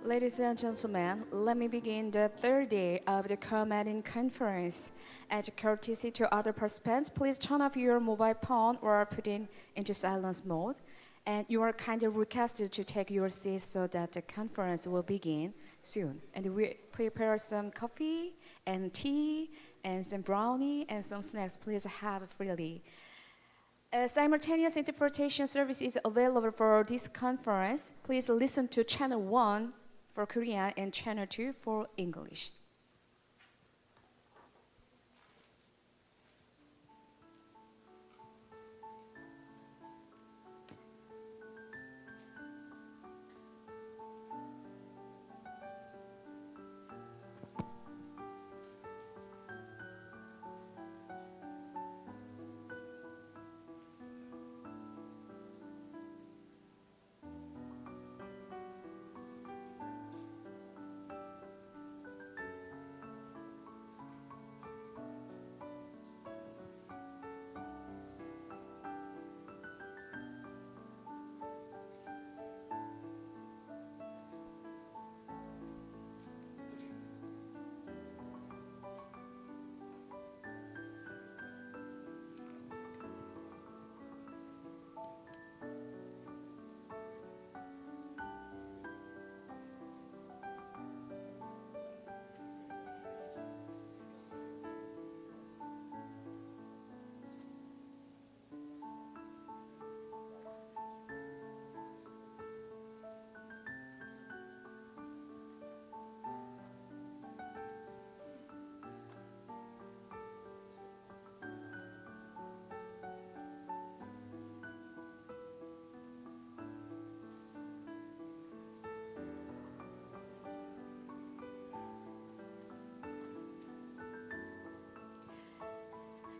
Ladies and gentlemen, let me begin the third day of the Kormarine Conference. As a courtesy to other participants, please turn off your mobile phone or put it into silence mode. And you are kindly requested to take your seats so that the conference will begin soon. And we prepare some coffee and tea and some brownie and some snacks. Please have freely. A simultaneous interpretation service is available for this conference. Please listen to channel 1 for Korean and channel 2 for English.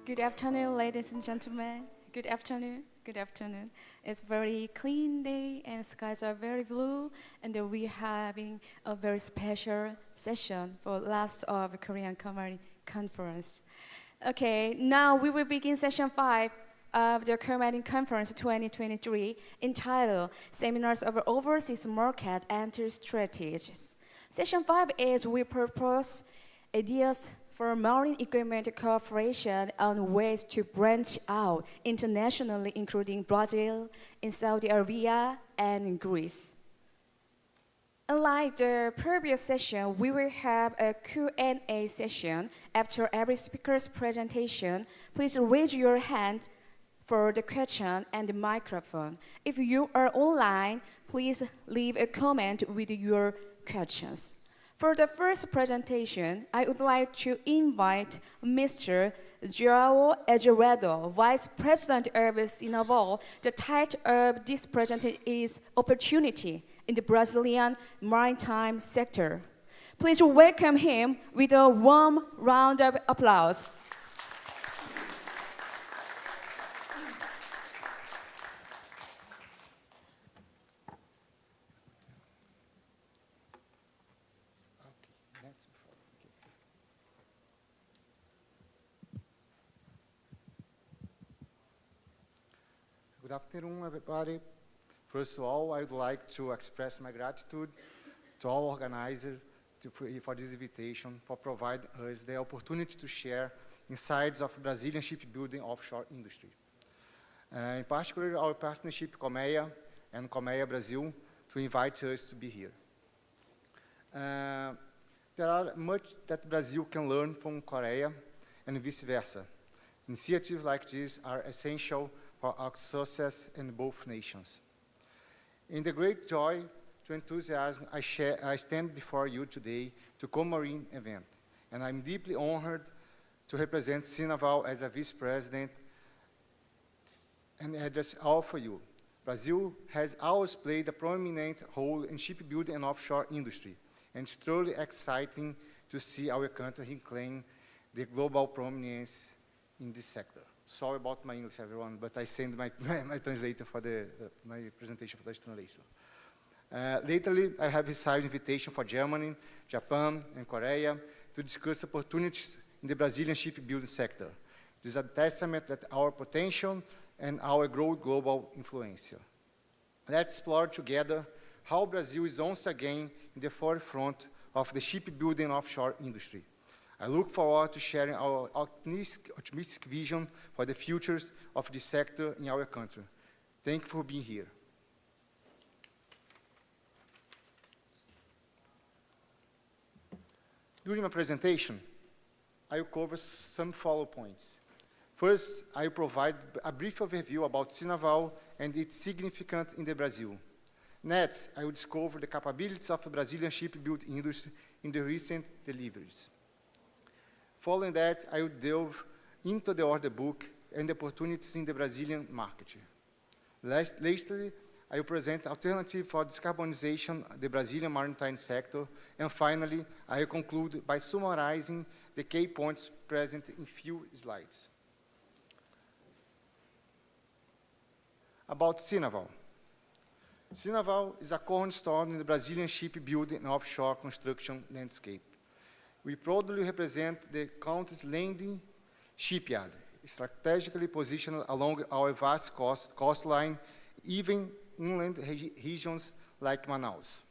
Good afternoon, ladies and gentlemen. Good afternoon. Good afternoon. It's very clean day and skies are very blue, and we're having a very special session for last of Korean Kormarine Conference. Okay, now we will begin session 5 of the Kormarine Conference 2023 entitled Seminars of Overseas Market Entry Strategies. Session 5 is we propose ideas for marine equipment cooperation on ways to branch out internationally, including Brazil, in Saudi Arabia, and in Greece. Unlike the previous session, we will have a Q&A session after every speaker's presentation. Please raise your hand for the question and the microphone. If you are online, please leave a comment with your questions. For the first presentation, I would like to invite Mr. João Azevedo, Vice President of Sinaval. The title of this presentation is Opportunity in the Brazilian Maritime Sector. Please welcome him with a warm round of applause. Good afternoon, everybody. First of all, I would like to express my gratitude to all organizers for this invitation, for providing us the opportunity to share insights of Brazilian shipbuilding offshore industry. In particular, our partnership Comeia and Comeia Brazil to invite us to be here. There are much that Brazil can learn from Korea and vice versa. Initiatives like this are essential for our success in both nations. In the great joy to enthusiasm I stand before you today to Kormarine event, and I'm deeply honored to represent Sinaval as a vice president and address all for you. Brazil has always played a prominent role in shipbuilding and offshore industry, and it's truly exciting to see our country claim the global prominence in this sector. Sorry about my English, everyone, but I send my translator for my presentation for the translation. Lately, I have received invitation for Germany, Japan, and Korea to discuss opportunities in the Brazilian shipbuilding sector. This is a testament to our potential and our growing global influence. Let's explore together how Brazil is once again in the forefront of the shipbuilding offshore industry. I look forward to sharing our optimistic vision for the futures of this sector in our country. Thank you for being here. During my presentation, I will cover some follow points. First, I will provide a brief overview about Sinaval and its significance in the Brazil. Next, I will discover the capabilities of the Brazilian shipbuilding industry in the recent deliveries. Following that, I will delve into the order book and the opportunities in the Brazilian market. Lastly, I will present alternatives for decarbonization of the Brazilian maritime sector. And finally, I will conclude by summarizing the key points present in few slides. About Sinaval. Sinaval is a cornerstone in the Brazilian shipbuilding and offshore construction landscape. We proudly represent the country's leading shipyard, strategically positioned along our vast coastline, even inland regions like Manaus.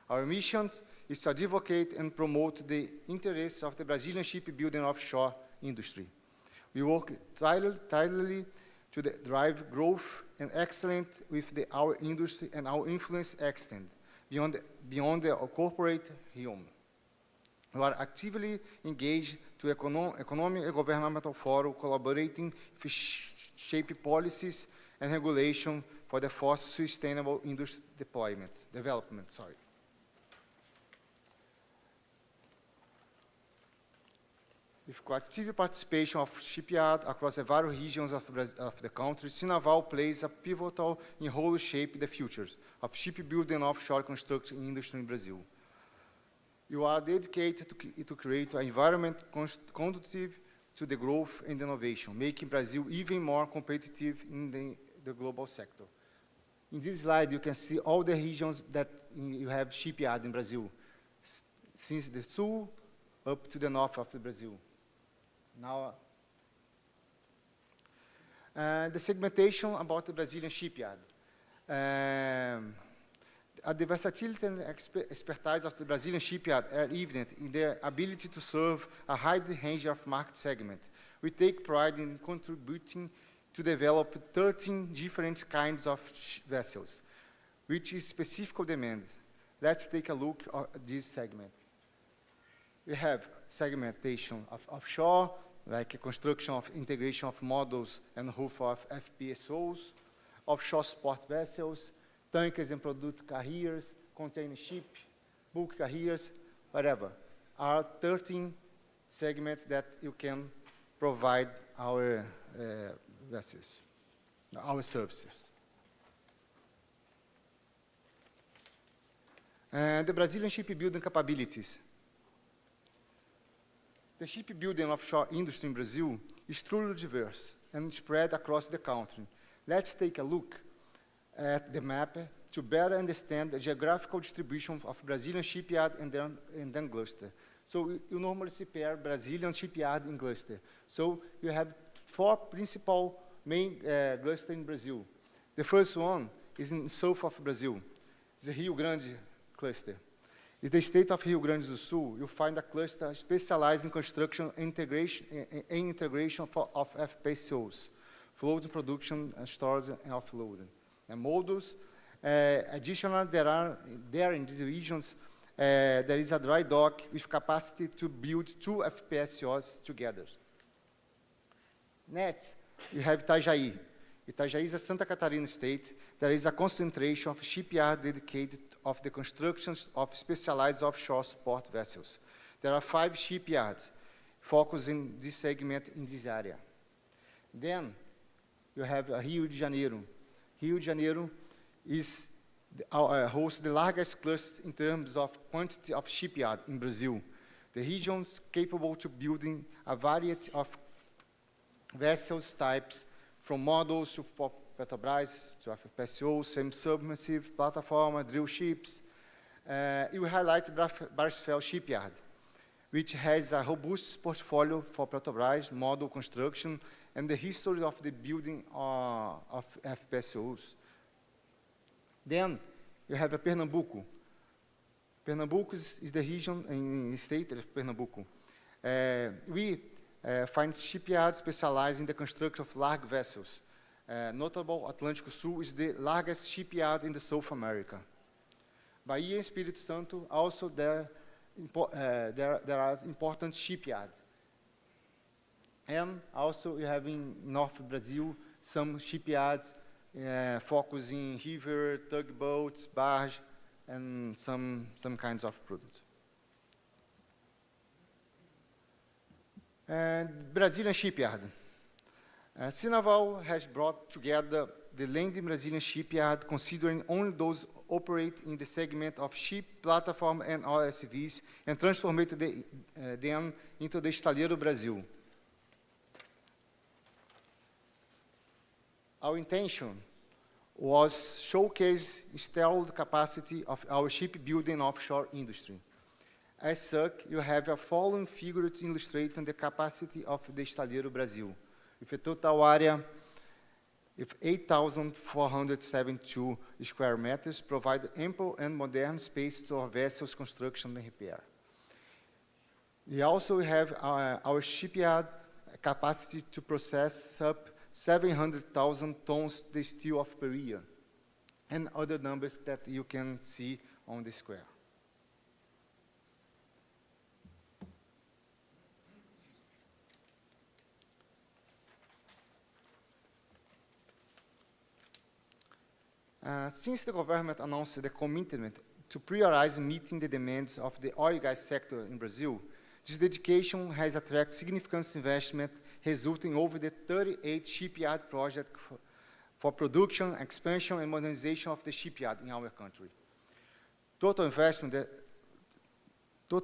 Our mission is to advocate and promote the interests of the Brazilian shipbuilding offshore industry. We work tirelessly to drive growth and excellence with our industry, and our influence extend beyond the corporate realm. We are actively engaged to economic and governmental fora, collaborating to shape policies and regulation for the fast sustainable industry development. With active participation of shipyard across the various regions of the country, Sinaval plays a pivotal role shaping the futures of shipbuilding and offshore construction industry in Brazil. You are dedicated to create an environment conducive to the growth and innovation, making Brazil even more competitive in the global sector. In this slide, you can see all the regions that you have shipyard in Brazil, since the south up to the north of the Brazil. Now, the segmentation about the Brazilian shipyard. The versatility and expertise of the Brazilian shipyard are evident in their ability to serve a wide range of market segments. We take pride in contributing to develop 13 different kinds of vessels, which is specific demands. Let's take a look at this segment. We have segmentation of offshore, like construction of integration of models and roof of FPSOs, offshore support vessels, tankers and product carriers, container ship, bulk carriers, whatever. Are 13 segments that you can provide our vessels, our services. And the Brazilian shipbuilding capabilities. The shipbuilding offshore industry in Brazil is truly diverse and spread across the country. Let's take a look at the map to better understand the geographical distribution of Brazilian shipyard and then cluster. So you normally see pair Brazilian shipyard in cluster. So you have 4 principal main clusters in Brazil. The first one is in south of Brazil. It's the Rio Grande cluster. In the state of Rio Grande do Sul, you find a cluster specialized in construction and integration of FPSOs, floating production, storage, and offloading. And models. Additionally, there in these regions, there is a dry dock with capacity to build 2 FPSOs together. Next, you have Itajaí. Itajaí is a Santa Catarina state. There is a concentration of shipyard dedicated of the constructions of specialized offshore support vessels. There are 5 shipyards focusing this segment in this area. Then, you have Rio de Janeiro. Rio de Janeiro is hosts the largest cluster in terms of quantity of shipyard in Brazil. The regions capable to building a variety of vessels types, from models to Petrobras to FPSOs, semi-submersive, platform, drill ships. You highlight Barsfeld Shipyard, which has a robust portfolio for Petrobras model construction and the history of the building of FPSOs. Then you have Pernambuco. Pernambuco is the region in state of Pernambuco. We find shipyards specialized in the construction of large vessels. Notable, Atlântico Sul is the largest shipyard in the South America. Bahia and Espírito Santo, also there are important shipyards. And also you have in North Brazil some shipyards focusing river, tugboats, barge, and some kinds of products. And Brazilian shipyard. Sinaval has brought together the leading Brazilian shipyard, considering only those operate in the segment of ship, platform, and OSVs, and transformed them into the Estaleiro Brasil. Our intention was showcase installed capacity of our shipbuilding offshore industry. As such, you have a following figure to illustrate the capacity of the Estaleiro Brasil, with a total area of 8,472 square meters, provide ample and modern space to our vessels construction and repair. We also have our shipyard capacity to process up 700,000 tons of steel per year, and other numbers that you can see on the square. Since the government announced the commitment to prioritize meeting the demands of the oil and gas sector in Brazil, this dedication has attracted significant investment, resulting in over the 38 shipyard projects for production, expansion, and modernization of the shipyard in our country. Total investment of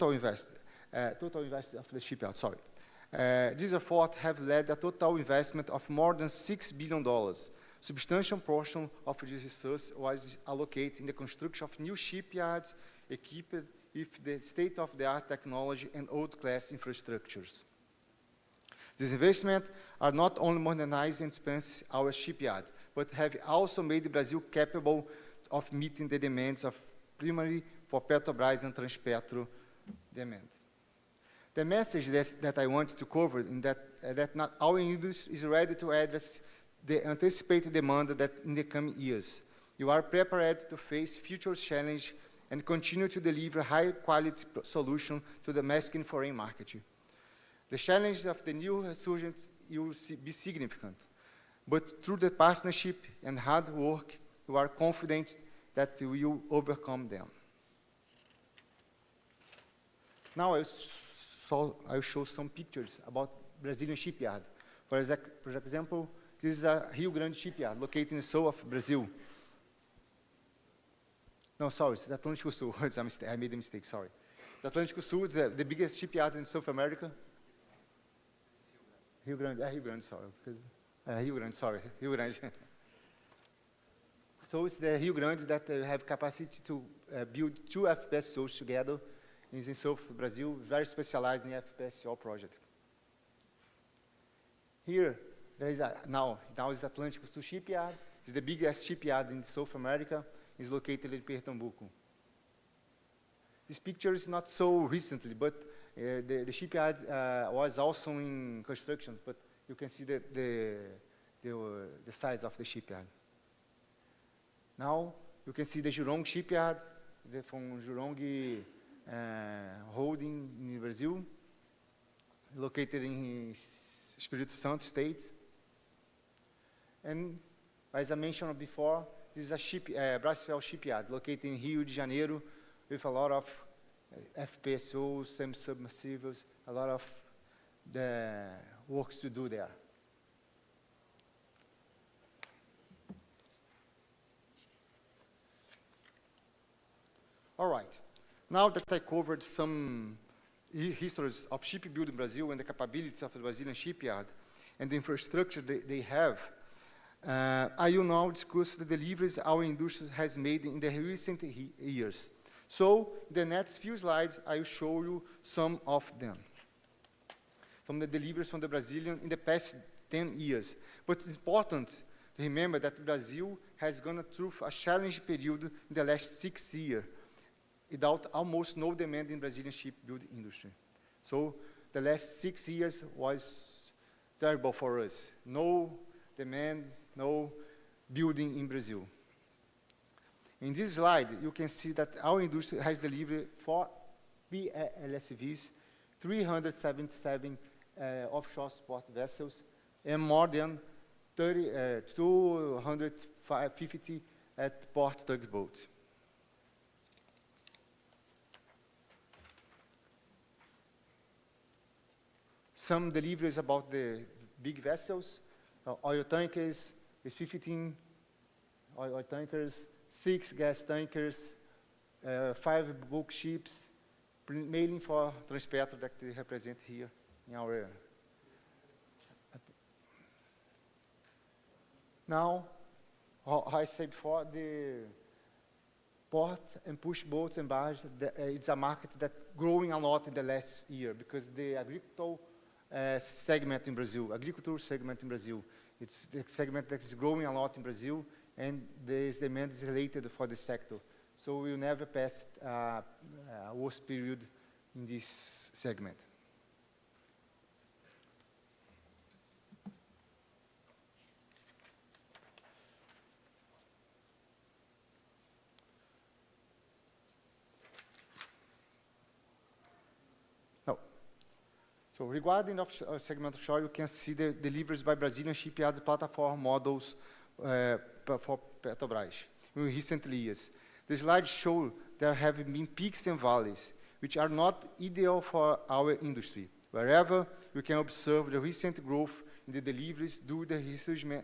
the shipyard, sorry. These efforts have led a total investment of more than $6 billion. Substantial portion of this resource was allocated in the construction of new shipyards equipped with the state-of-the-art technology and world-class infrastructures. These investments are not only modernizing and expanding our shipyard, but have also made Brazil capable of meeting the demands of primarily for Petrobras and Transpetro demand. The message that I want to cover in that not our industry is ready to address the anticipated demand that in the coming years. You are prepared to face future challenges and continue to deliver high-quality solutions to the domestic and foreign market. The challenges of the new resurgence will be significant, but through the partnership and hard work, we are confident that we will overcome them. Now I'll show some pictures about Brazilian shipyard. For example, this is a Rio Grande shipyard located in the south of Brazil. No, sorry, it's Atlântico Sul. It's a mistake. I made a mistake, sorry. The Atlântico Sul is the biggest shipyard in South America. Rio Grande, sorry. Rio Grande, sorry. Rio Grande. So it's the Rio Grande that have capacity to build two FPSOs together. It's in South Brazil, very specialized in FPSO project. Here, there is now is Atlântico Sul shipyard. It's the biggest shipyard in South America. It's located in Pernambuco. This picture is not so recently, but the shipyard was also in construction, but you can see the size of the shipyard. Now, you can see the Jurong shipyard, from Jurong holding in Brazil, located in Espírito Santo state. And as I mentioned before, this is a Brasfel shipyard located in Rio de Janeiro with a lot of FPSOs, semi-submersibles, a lot of the works to do there. All right. Now that I covered some histories of shipbuilding Brazil and the capabilities of the Brazilian shipyard and the infrastructure they have, I will now discuss the deliveries our industry has made in the recent years. So, the next few slides, I will show you some of them. Some of the deliveries from the Brazilian in the past 10 years. But it's important to remember that Brazil has gone through a challenging period in the last 6 years, without almost no demand in Brazilian shipbuilding industry. So the last 6 years was terrible for us. No demand, no building in Brazil. In this slide, you can see that our industry has delivered 4 PLSVs, 377 offshore support vessels, and more than 250 at port tugboats. Some deliveries about the big vessels, oil tankers, is 15 oil tankers, 6 gas tankers, 5 bulk ships, mainly for Transpetro that they represent here in our area. Now, how I said before, the port and push boats and barges, it's a market that's growing a lot in the last year because the agricultural segment in Brazil, it's the segment that is growing a lot in Brazil, and the demand is related for the sector. So we'll never pass a worst period in this segment. So regarding the segment offshore, you can see the deliveries by Brazilian shipyards platform models for Petrobras in recent years. The slides show there have been peaks and valleys, which are not ideal for our industry. Wherever we can observe the recent growth in the deliveries due to the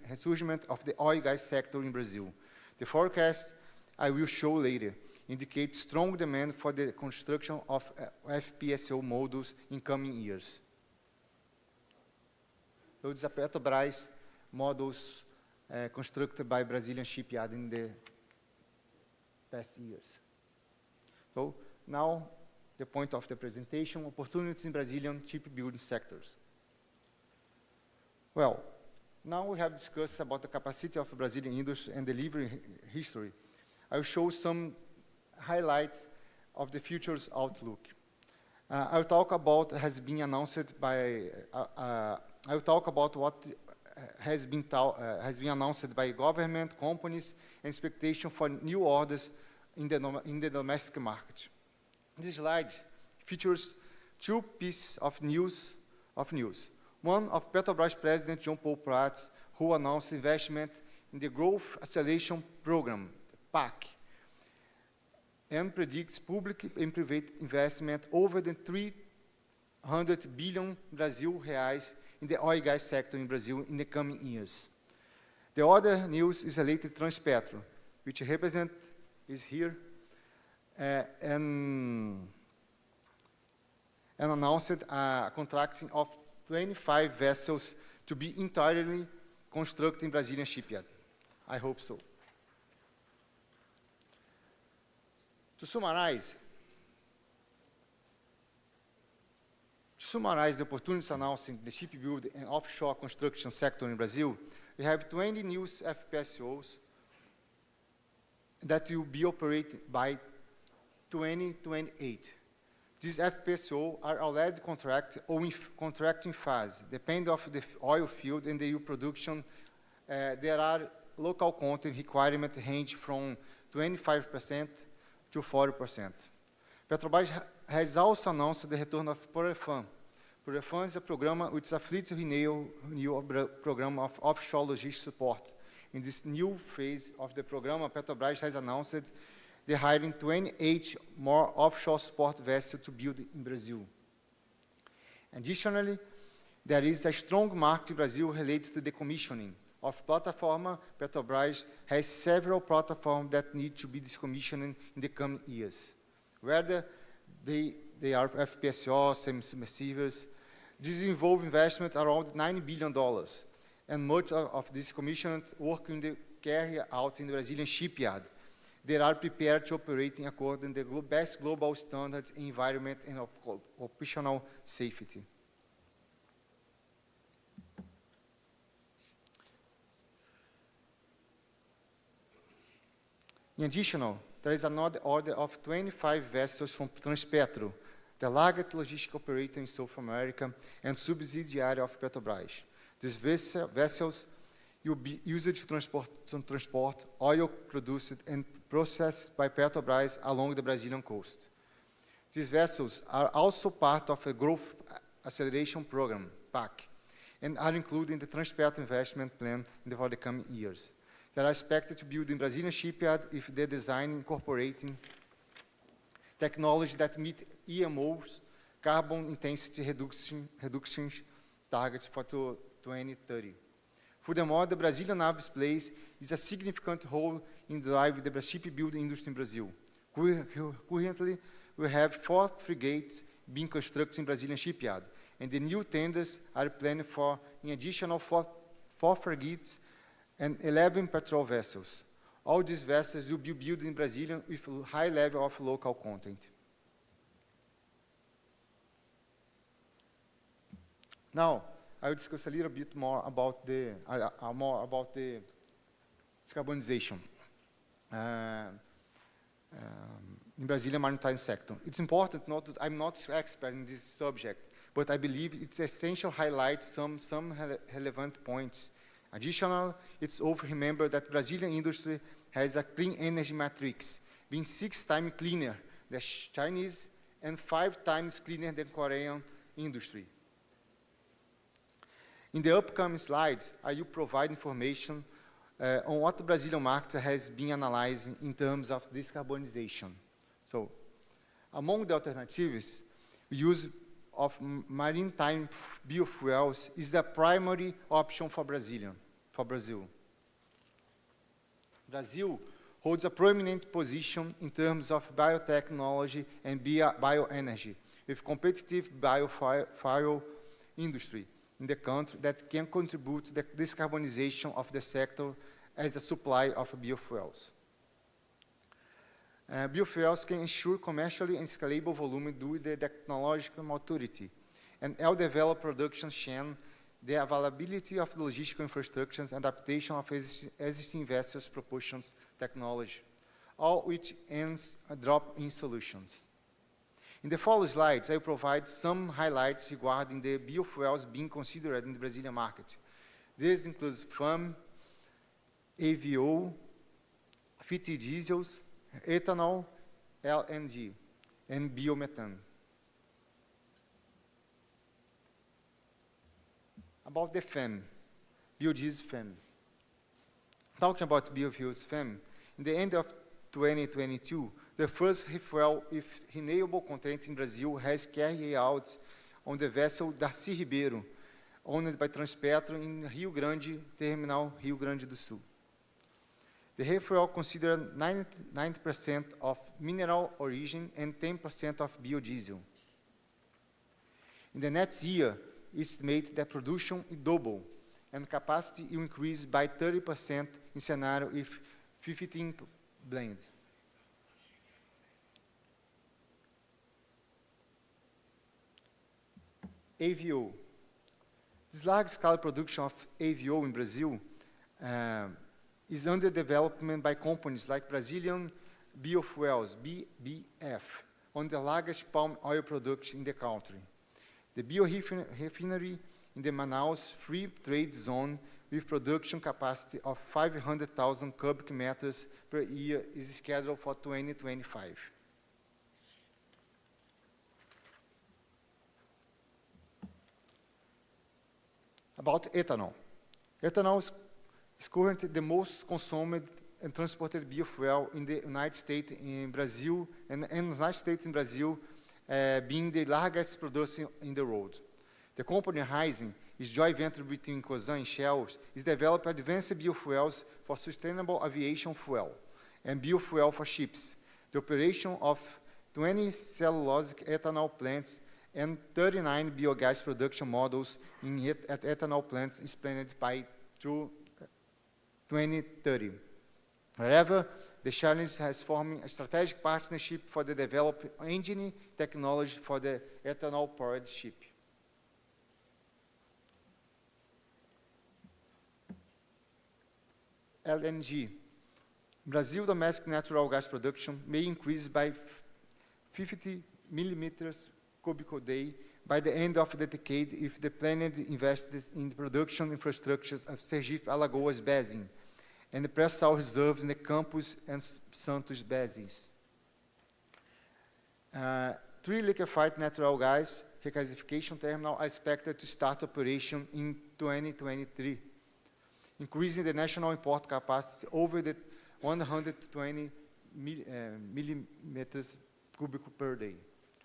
resurgence of the oil and gas sector in Brazil. The forecast I will show later indicates strong demand for the construction of FPSO models in coming years. So these are Petrobras models constructed by Brazilian shipyard in the past years. So now the point of the presentation, opportunities in Brazilian shipbuilding sectors. Well, now we have discussed about the capacity of Brazilian industry and delivery history. I will show some highlights of the future's outlook. I will talk about has been announced by. I will talk about what has been announced by government, companies, and expectation for new orders in the domestic market. This slide features 2 pieces of news. One of Petrobras President John Paul Prats, who announced investment in the Growth Acceleration Program, PAC, and predicts public and private investment over the 300 billion Brazil reais in the oil and gas sector in Brazil in the coming years. The other news is related to Transpetro, which is here, and announced a contracting of 25 vessels to be entirely constructed in Brazilian shipyard. I hope so. To summarize the opportunities announced in the shipbuilding and offshore construction sector in Brazil, we have 20 new FPSOs that will be operated by 2028. These FPSO are already contracted or in contracting phase. Depending on the oil field and the production, there are local content requirements range from 25% to 40%. Petrobras has also announced the return of PROREFAM. PROREFAM is a program which is a fleet renewal program of offshore logistics support. In this new phase of the program, Petrobras has announced the hiring 28 more offshore support vessels to build in Brazil. Additionally, there is a strong market in Brazil related to the commissioning of platform. Petrobras has several platforms that need to be decommissioned in the coming years. Whether they are FPSOs and submersibles, these involve investments around $9 billion, and much of this commissioned work in the carry out in the Brazilian shipyard. They are prepared to operate in accordance with the best global standards in environment and occupational safety. In addition, there is another order of 25 vessels from Transpetro, the largest logistic operator in South America and subsidiary of Petrobras. These vessels will be used to transport oil produced and processed by Petrobras along the Brazilian coast. These vessels are also part of a growth acceleration program, PAC, and are included in the Transpetro investment plan for the coming years. They are expected to build in Brazilian shipyard with their design incorporating technology that meet IMO's carbon intensity reduction targets for 2030. Furthermore, the Brazilian Navy's place is a significant role in driving the shipbuilding industry in Brazil. Currently, we have 4 frigates being constructed in Brazilian shipyard, and the new tenders are planned for an additional 4 frigates and 11 patrol vessels. All these vessels will be built in Brazil with a high level of local content. Now, I will discuss a little bit more about the decarbonization in Brazilian maritime sector. It's important to note that I'm not an expert in this subject, but I believe it's essential to highlight some relevant points. Additionally, it's also remember that Brazilian industry has a clean energy matrix, being 6 times cleaner than Chinese and 5 times cleaner than Korean industry. In the upcoming slides, I will provide information on what the Brazilian market has been analyzing in terms of decarbonization. So, among the alternatives, use of maritime biofuels is the primary option for Brazil. Brazil holds a prominent position in terms of biotechnology and bioenergy, with competitive biofuel industry in the country that can contribute to the decarbonization of the sector as a supply of biofuels. Biofuels can ensure commercially and scalable volume due to the technological maturity, and help develop production chain, the availability of logistical infrastructures, and adaptation of existing vessels propulsion technology, all which ends drop-in solutions. In the following slides, I will provide some highlights regarding the biofuels being considered in the Brazilian market. This includes FAM, AVO, fit diesels, ethanol, LNG, and biomethane. About the FAM, biodiesel FAM. Talking about biofuels FAM, in the end of 2022, the first refuel with renewable content in Brazil has carried out on the vessel Darcy Ribeiro, owned by Transpetro in Rio Grande, Terminal Rio Grande do Sul. The refuel considers 90% of mineral origin and 10% of biodiesel. In the next year, estimate that production will double and capacity will increase by 30% in scenario with 15 blends. AVO. This large-scale production of AVO in Brazil is under development by companies like Brazilian Biofuels, BBF, on the largest palm oil production in the country. The biorefinery in the Manaus Free Trade Zone with production capacity of 500,000 cubic meters per year is scheduled for 2025. About ethanol. Ethanol is currently the most consumed and transported biofuel in the United States, in Brazil, and the United States and Brazil being the largest producer in the world. The company Raízen, is joint venture between Cosan and Shell, is developing advanced biofuels for sustainable aviation fuel and biofuel for ships. The operation of 20 cellulosic ethanol plants and 39 biogas production models at ethanol plants is planned by 2030. However, the challenge has formed a strategic partnership for the development engine technology for the ethanol-powered ship. LNG. Brazil domestic natural gas production may increase by 50 millimeters cubic a day by the end of the decade if the planet invests in the production infrastructures of Sergipe-Alagoas Basin and the pre-salt reserves in the Campos and Santos basins. 3 liquefied natural gas regasification terminals are expected to start operation in 2023, increasing the national import capacity over the 120 millimeters cubic per day.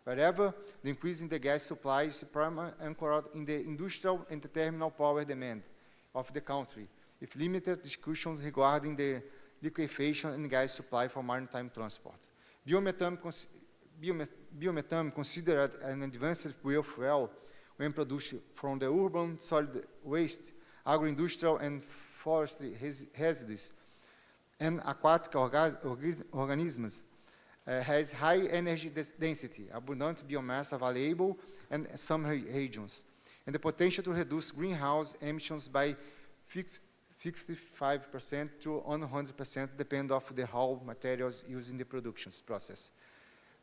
Wherever the increase in the gas supply is primarily anchored in the industrial and the terminal power demand of the country, with limited discussions regarding the liquefaction and gas supply for maritime transport. Biomethane considered an advanced biofuel when produced from the urban solid waste, agro-industrial and forestry residues, and aquatic organisms, has high energy density, abundant biomass available in some regions, and the potential to reduce greenhouse emissions by 65% to 100% depend on the raw materials used in the production process,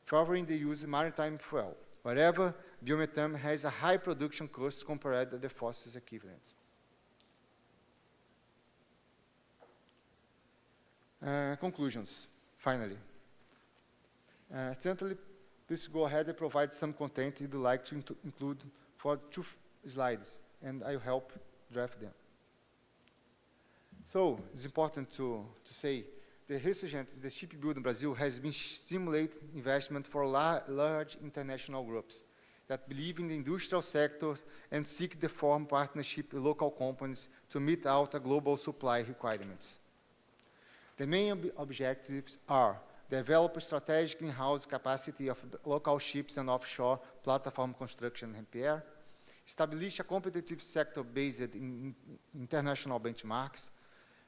favoring the use of maritime fuel. Wherever biomethane has a high production cost compared to the fossil equivalent. Conclusions, finally. Certainly, please go ahead and provide some content you'd like to include for 2 slides, and I'll help draft them. So, it's important to say, the resurgence in the shipbuilding Brazil has been stimulating investment for large international groups that believe in the industrial sector and seek to form partnership with local companies to meet out the global supply requirements. The main objectives are develop strategic in-house capacity of local ships and offshore platform construction and repair, establish a competitive sector based in international benchmarks,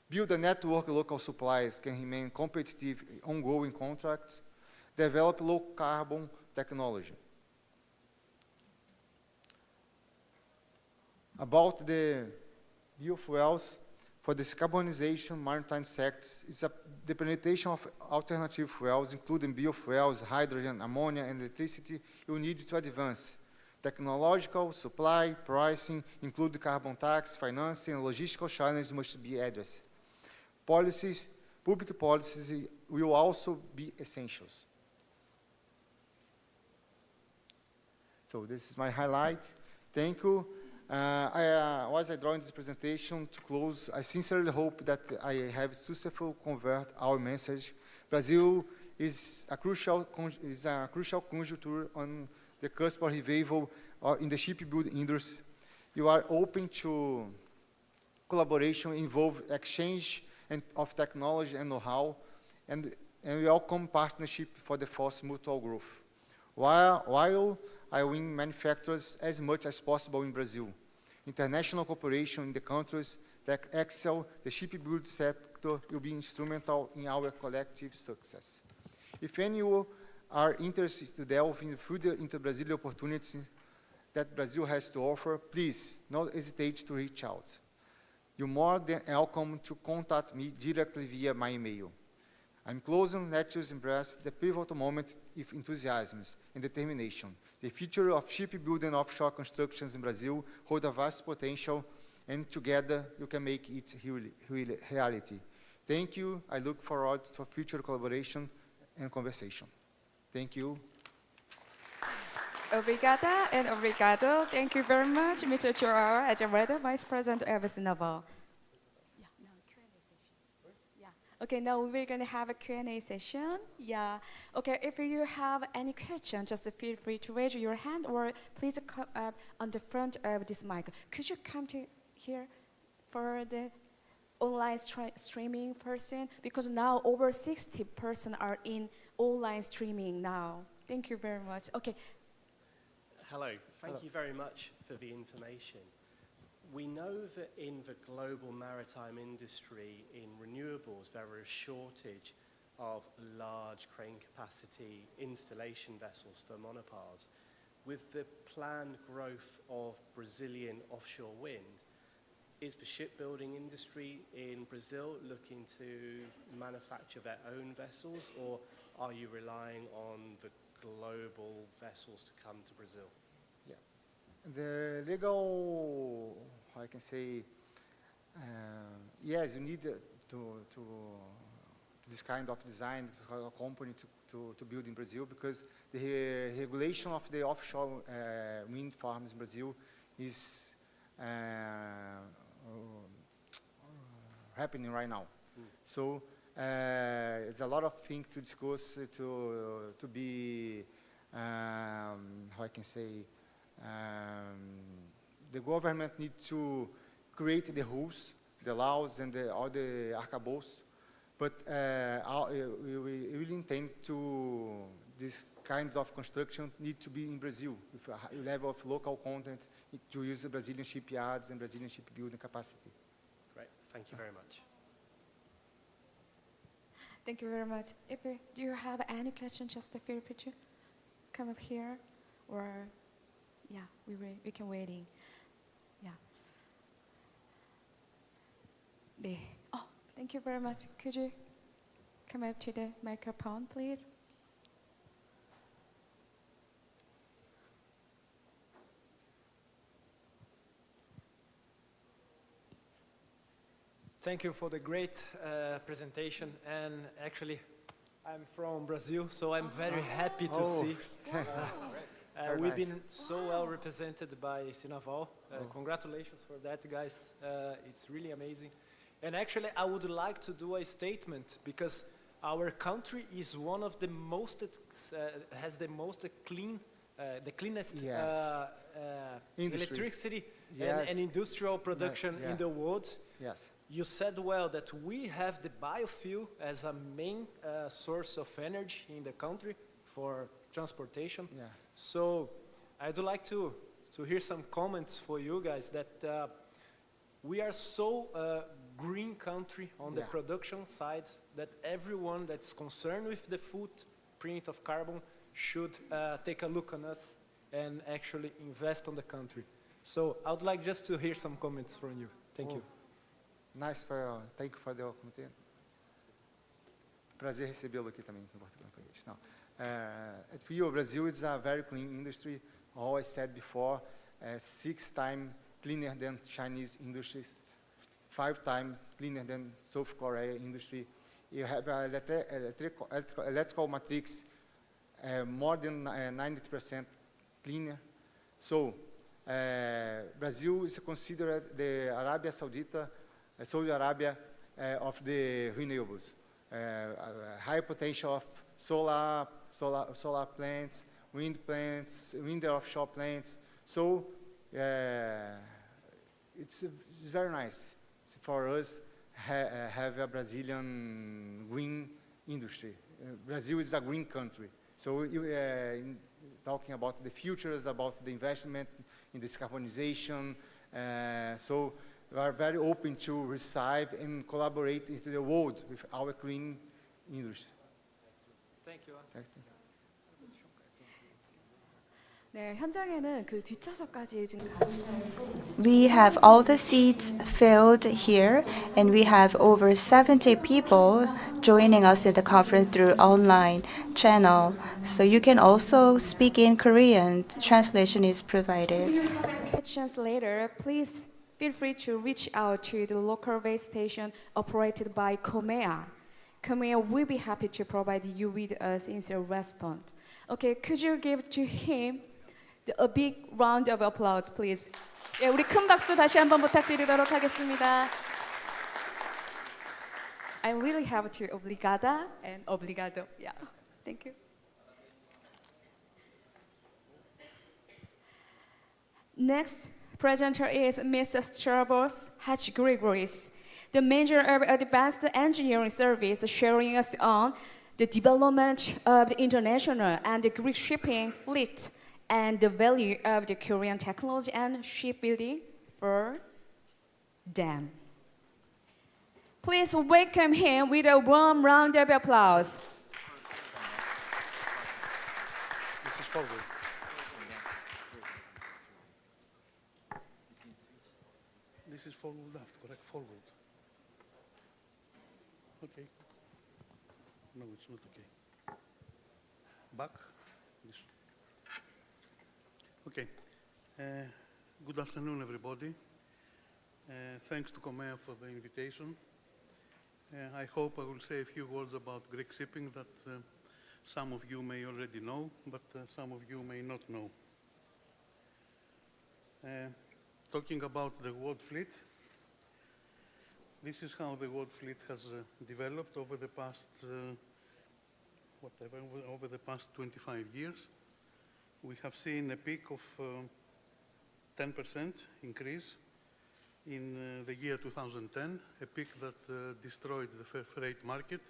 build a network of local suppliers can remain competitive in ongoing contracts, develop low-carbon technology. About the biofuels, for the decarbonization maritime sectors, the penetration of alternative fuels, including biofuels, hydrogen, ammonia, and electricity, you need to advance. Technological, supply, pricing, including carbon tax, financing, and logistical challenges must be addressed. Public policies will also be essentials. So this is my highlight. Thank you. As I draw in this presentation to close, I sincerely hope that I have successfully conveyed our message. Brazil is a crucial conjuncture on the cusp of revival in the shipbuilding industry. You are open to collaboration, involve exchange of technology and know-how, and welcome partnership for the forced mutual growth. While I win manufacturers as much as possible in Brazil, international cooperation in the countries that excel the shipbuilding sector will be instrumental in our collective success. If any of you are interested to delve further into Brazilian opportunities that Brazil has to offer, please don't hesitate to reach out. You're more than welcome to contact me directly via my email. I'm closing lectures embrace the pivotal moment with enthusiasm and determination. The future of shipbuilding offshore constructions in Brazil hold a vast potential, and together you can make it reality. Thank you. I look forward to future collaboration and conversation. Thank you. Obrigada and obrigado. Thank you very much, Mr. Joao Ajaredo, Vice President of Naval. Okay, now we're going to have a Q&A session. Yeah. Okay, if you have any question, just feel free to raise your hand or please come up on the front of this mic. Could you come to here for the online streaming person? Because now over 60% are in online streaming now. Thank you very much. Okay. Hello. Thank you very much for the information. We know that in the global maritime industry, in renewables, there is a shortage of large crane capacity installation vessels for monopiles. With the planned growth of Brazilian offshore wind, Is the shipbuilding industry in Brazil looking to manufacture their own vessels, or are you relying on the global vessels to come to Brazil? Yeah. The legal, how I can say, yes, you need to this kind of design for a company to build in Brazil, because the regulation of the offshore wind farms in Brazil is happening right now. So it's a lot of things to discuss to be, how I can say, the government needs to create the rules, the laws, and all the arcabouços. But we really intend to these kinds of construction need to be in Brazil with a high level of local content to use the Brazilian shipyards and Brazilian shipbuilding capacity. Great, thank you very much. Thank you very much. Do you have any question, just feel free to come up here, or yeah, we can waiting. Yeah. Oh, thank you very much. Could you come up to the microphone, please? Thank you for the great presentation. And actually, I'm from Brazil, so I'm very happy to see. We've been so well represented by Sinaval. Congratulations for that, guys. It's really amazing. And actually, I would like to do a statement, because our country is one of the most, has the most clean, the cleanest electricity and industrial production in the world. Yes. You said well that we have the biofuel as a main source of energy in the country for transportation. Yeah. So I'd like to hear some comments for you guys that we are so green country on the production side that everyone that's concerned with the footprint of carbon should take a look on us and actually invest on the country. So I would like just to hear some comments from you. Thank you. Nice, thank you for the opportunity. Prazer recebê-lo aqui também, em português. Não. At Rio, Brazil is a very clean industry. Always said before, 6 times cleaner than Chinese industries, 5 times cleaner than South Korea industry. You have electrical matrix more than 90% cleaner. So Brazil is considered the Arabia Saudita, Saudi Arabia of the renewables. High potential of solar plants, wind offshore plants. So it's very nice for us have a Brazilian green industry. Brazil is a green country. So talking about the future is about the investment in this decarbonization. So we are very open to receive and collaborate into the world with our clean industry. Thank you. 네, 현장에는 그 뒷좌석까지 지금 We have all the seats filled here, and we have over 70 people joining us in the conference through online channel. So you can also speak in Korean. Translation is provided. questions later, please feel free to reach out to the local base station operated by Komea. Komea will be happy to provide you with us in your response. Okay, could you give to him a big round of applause, please? 예, 우리 큰 박수 다시 한번 부탁드리도록 하겠습니다. I really have to obrigada and obrigado. Yeah, thank you. Next presenter is Mr. Stavros Hatch-Grigoris, the manager of Advanced Engineering Service, sharing us on the development of the international and the Greek shipping fleet and the value of the Korean technology and shipbuilding for them. Please welcome him with a warm round of applause. This is for forward left, correct, forward. Okay. No, it's not okay. Back. This. Okay. Good afternoon, everybody. Thanks to Komea for the invitation. I hope I will say a few words about Greek shipping that some of you may already know, but some of you may not know. Talking about the world fleet, this is how the world fleet has developed over the past, over the past 25 years. We have seen a peak of 10% increase in the year 2010, a peak that destroyed the freight market.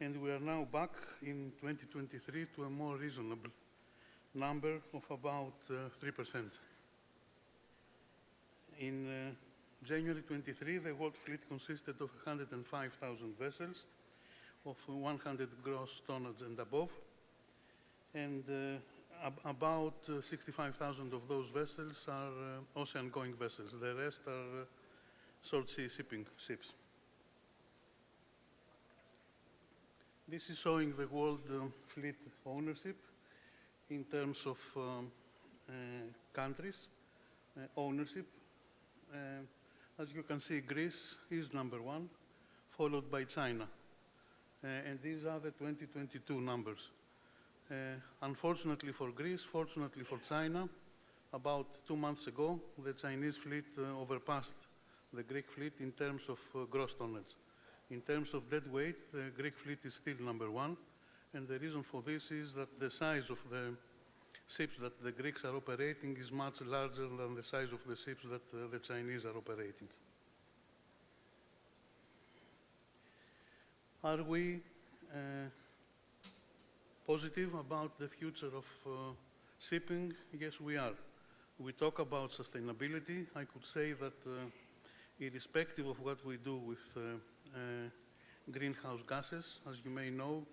And we are now back in 2023 to a more reasonable number of about 3%. In January 23, the world fleet consisted of 105,000 vessels of 100 gross tonnage and above, and about 65,000 of those vessels are ocean-going vessels. The rest are short-sea shipping ships. This is showing the world fleet ownership in terms of countries, ownership. As you can see, Greece is number one, followed by China. And these are the 2022 numbers. Unfortunately for Greece, fortunately for China, about 2 months ago, the Chinese fleet overpassed the Greek fleet in terms of gross tonnage. In terms of dead weight, the Greek fleet is still number one, and the reason for this is that the size of the ships that the Greeks are operating is much larger than the size of the ships that the Chinese are operating. Are we positive about the future of shipping? Yes, we are. We talk about sustainability. I could say that irrespective of what we do with greenhouse gases, as you may know,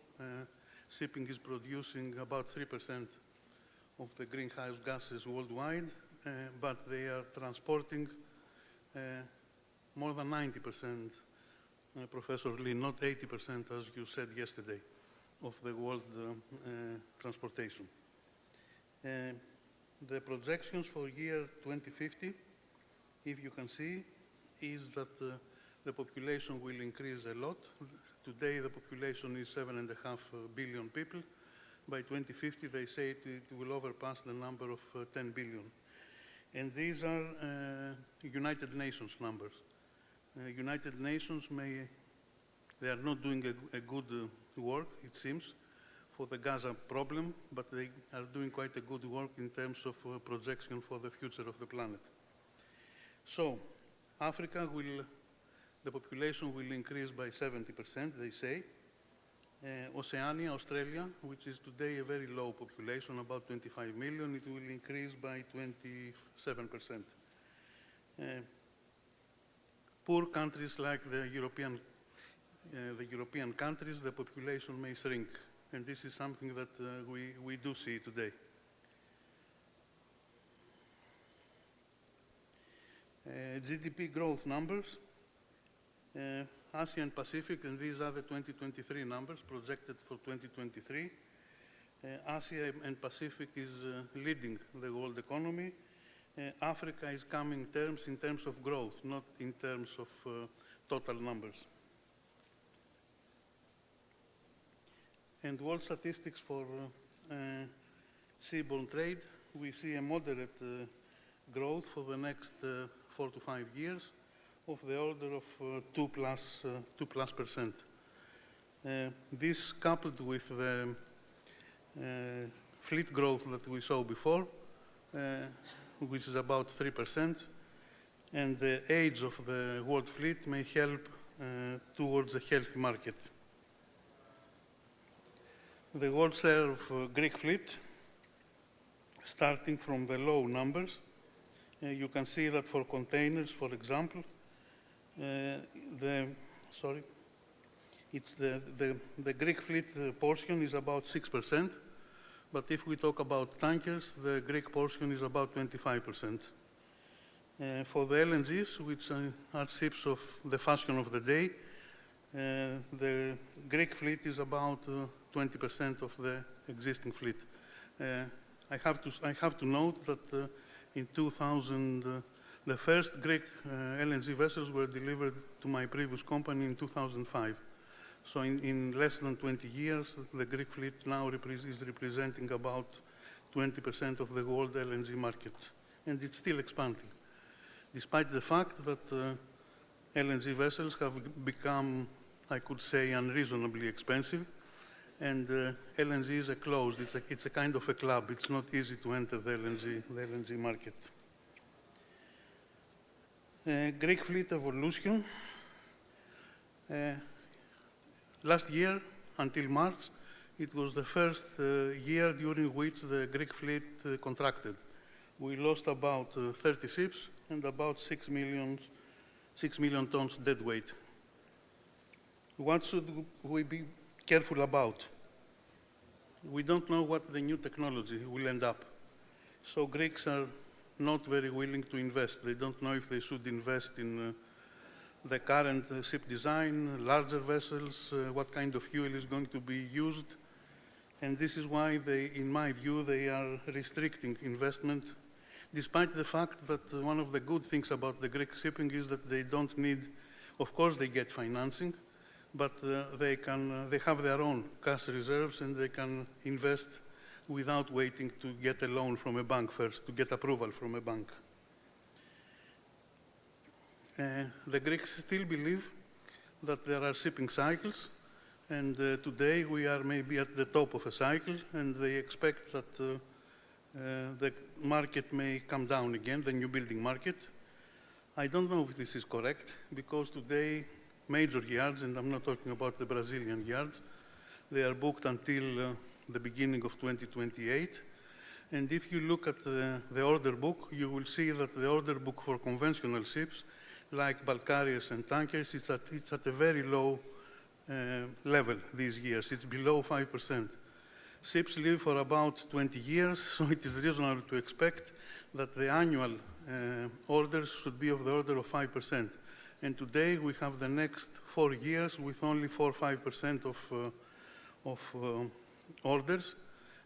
shipping is producing about 3% of the greenhouse gases worldwide, but they are transporting more than 90%, Professor Lee, not 80%, as you said yesterday, of the world transportation. The projections for year 2050, if you can see, is that the population will increase a lot. Today, the population is 7.5 billion people. By 2050, they say it will overpass the number of 10 billion. And these are United Nations numbers. United Nations they are not doing a good work, it seems, for the Gaza problem, but they are doing quite a good work in terms of projection for the future of the planet. So, Africa the population will increase by 70%, they say. Oceania, Australia, which is today a very low population, about 25 million, it will increase by 27%. Poor countries like the European countries, the population may shrink, and this is something that we do see today. GDP growth numbers, Asia and Pacific, and these are the 2023 numbers projected for 2023. Asia and Pacific is leading the world economy. Africa is coming in terms of growth, not in terms of total numbers. And world statistics for seaborne trade, we see a moderate growth for the next 4 to 5 years of the order of 2+%. This coupled with the fleet growth that we saw before, which is about 3%, and the age of the world fleet may help towards a healthy market. The world share of Greek fleet, starting from the low numbers, you can see that for containers, for example, the Greek fleet portion is about 6%, but if we talk about tankers, the Greek portion is about 25%. For the LNGs, which are ships of the fashion of the day, the Greek fleet is about 20% of the existing fleet. I have to note that in 2000, the first Greek LNG vessels were delivered to my previous company in 2005. So in less than 20 years, the Greek fleet now is representing about 20% of the world LNG market, and it's still expanding, despite the fact that LNG vessels have become, I could say, unreasonably expensive, and LNG is it's a kind of a club. It's not easy to enter the LNG market. Greek fleet evolution. Last year, until March, it was the first year during which the Greek fleet contracted. We lost about 30 ships and about 6 million tons dead weight. What should we be careful about? We don't know what the new technology will end up. So Greeks are not very willing to invest. They don't know if they should invest in the current ship design, larger vessels, what kind of fuel is going to be used. And this is why in my view, they are restricting investment, despite the fact that one of the good things about the Greek shipping is that they don't need, of course they get financing, but they have their own cash reserves and they can invest without waiting to get a loan from a bank first, to get approval from a bank. The Greeks still believe that there are shipping cycles, and today we are maybe at the top of a cycle, and they expect that the market may come down again, the new building market. I don't know if this is correct, because today major yards, and I'm not talking about the Brazilian yards, they are booked until the beginning of 2028. And if you look at the order book, you will see that the order book for conventional ships, like bulk carriers and tankers, it's at a very low level these years. It's below 5%. Ships live for about 20 years, so it is reasonable to expect that the annual orders should be of the order of 5%. And today we have the next 4 years with only 4 or 5% of orders,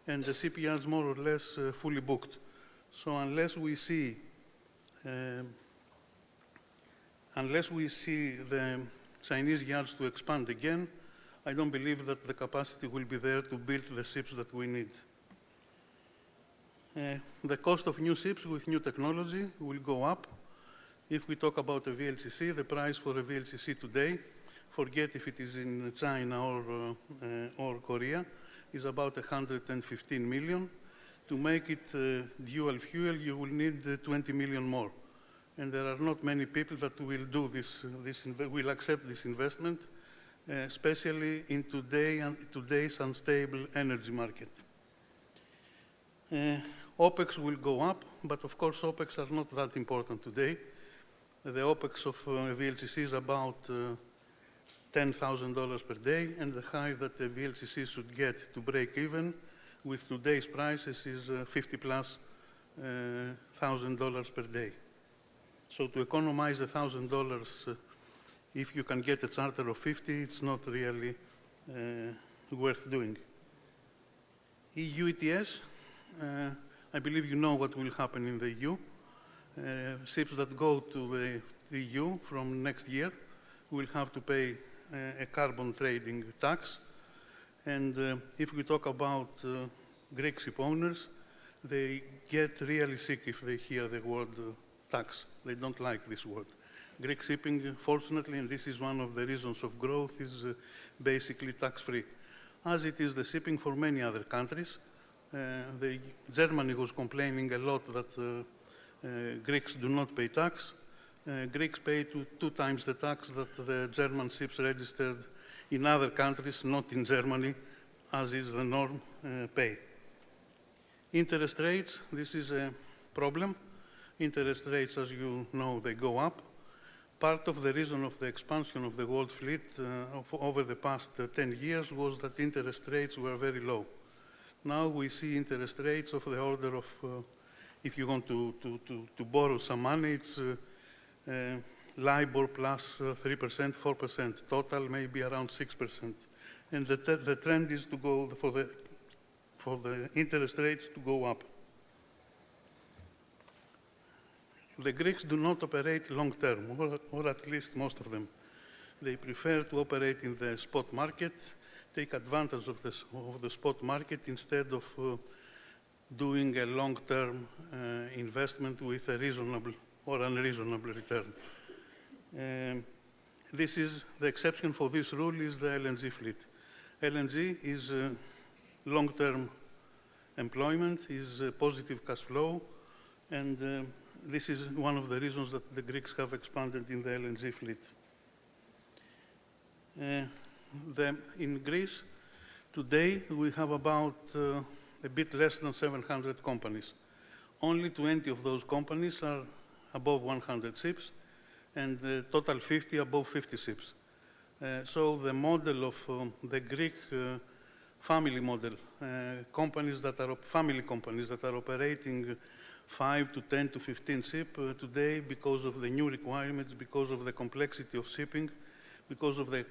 and the shipyards more or less fully booked. So unless we see the Chinese yards to expand again, I don't believe that the capacity will be there to build the ships that we need. The cost of new ships with new technology will go up. If we talk about a VLCC, the price for a VLCC today, forget if it is in China or Korea, is about 115 million. To make it dual fuel, you will need 20 million more. And there are not many people that will do will accept this investment, especially in today's unstable energy market. OPEX will go up, but of course OPEX are not that important today. The OPEX of VLCC is about $10,000 per day, and the high that the VLCC should get to break even with today's prices is $50,000+ per day. So to economize $1,000, if you can get a charter of 50, it's not really worth doing. EU ETS, I believe you know what will happen in the EU. Ships that go to the EU from next year will have to pay a carbon trading tax. And if we talk about Greek ship owners, they get really sick if they hear the word tax. They don't like this word. Greek shipping, fortunately, and this is one of the reasons of growth, is basically tax-free, as it is the shipping for many other countries. Germany was complaining a lot that Greeks do not pay tax. Greeks pay two times the tax that the German ships registered in other countries, not in Germany, as is the norm, pay. Interest rates, this is a problem. Interest rates, as you know, they go up. Part of the reason of the expansion of the world fleet over the past 10 years was that interest rates were very low. Now we see interest rates of the order of if you want to borrow some money, it's LIBOR plus 3%, 4%, total maybe around 6%. And the trend is to go for the interest rates to go up. The Greeks do not operate long-term, or at least most of them. They prefer to operate in the spot market, take advantage of the spot market instead of doing a long-term investment with a reasonable or unreasonable return. This is the exception for this rule is the LNG fleet. LNG is long-term employment, is positive cash flow, and this is one of the reasons that the Greeks have expanded in the LNG fleet. In Greece, today we have about a bit less than 700 companies. Only 20 of those companies are above 100 ships, and the total 50 above 50 ships. So the model of the Greek family model, family companies that are operating 5 to 10 to 15 ships today, because of the new requirements, because of the complexity of shipping, because of the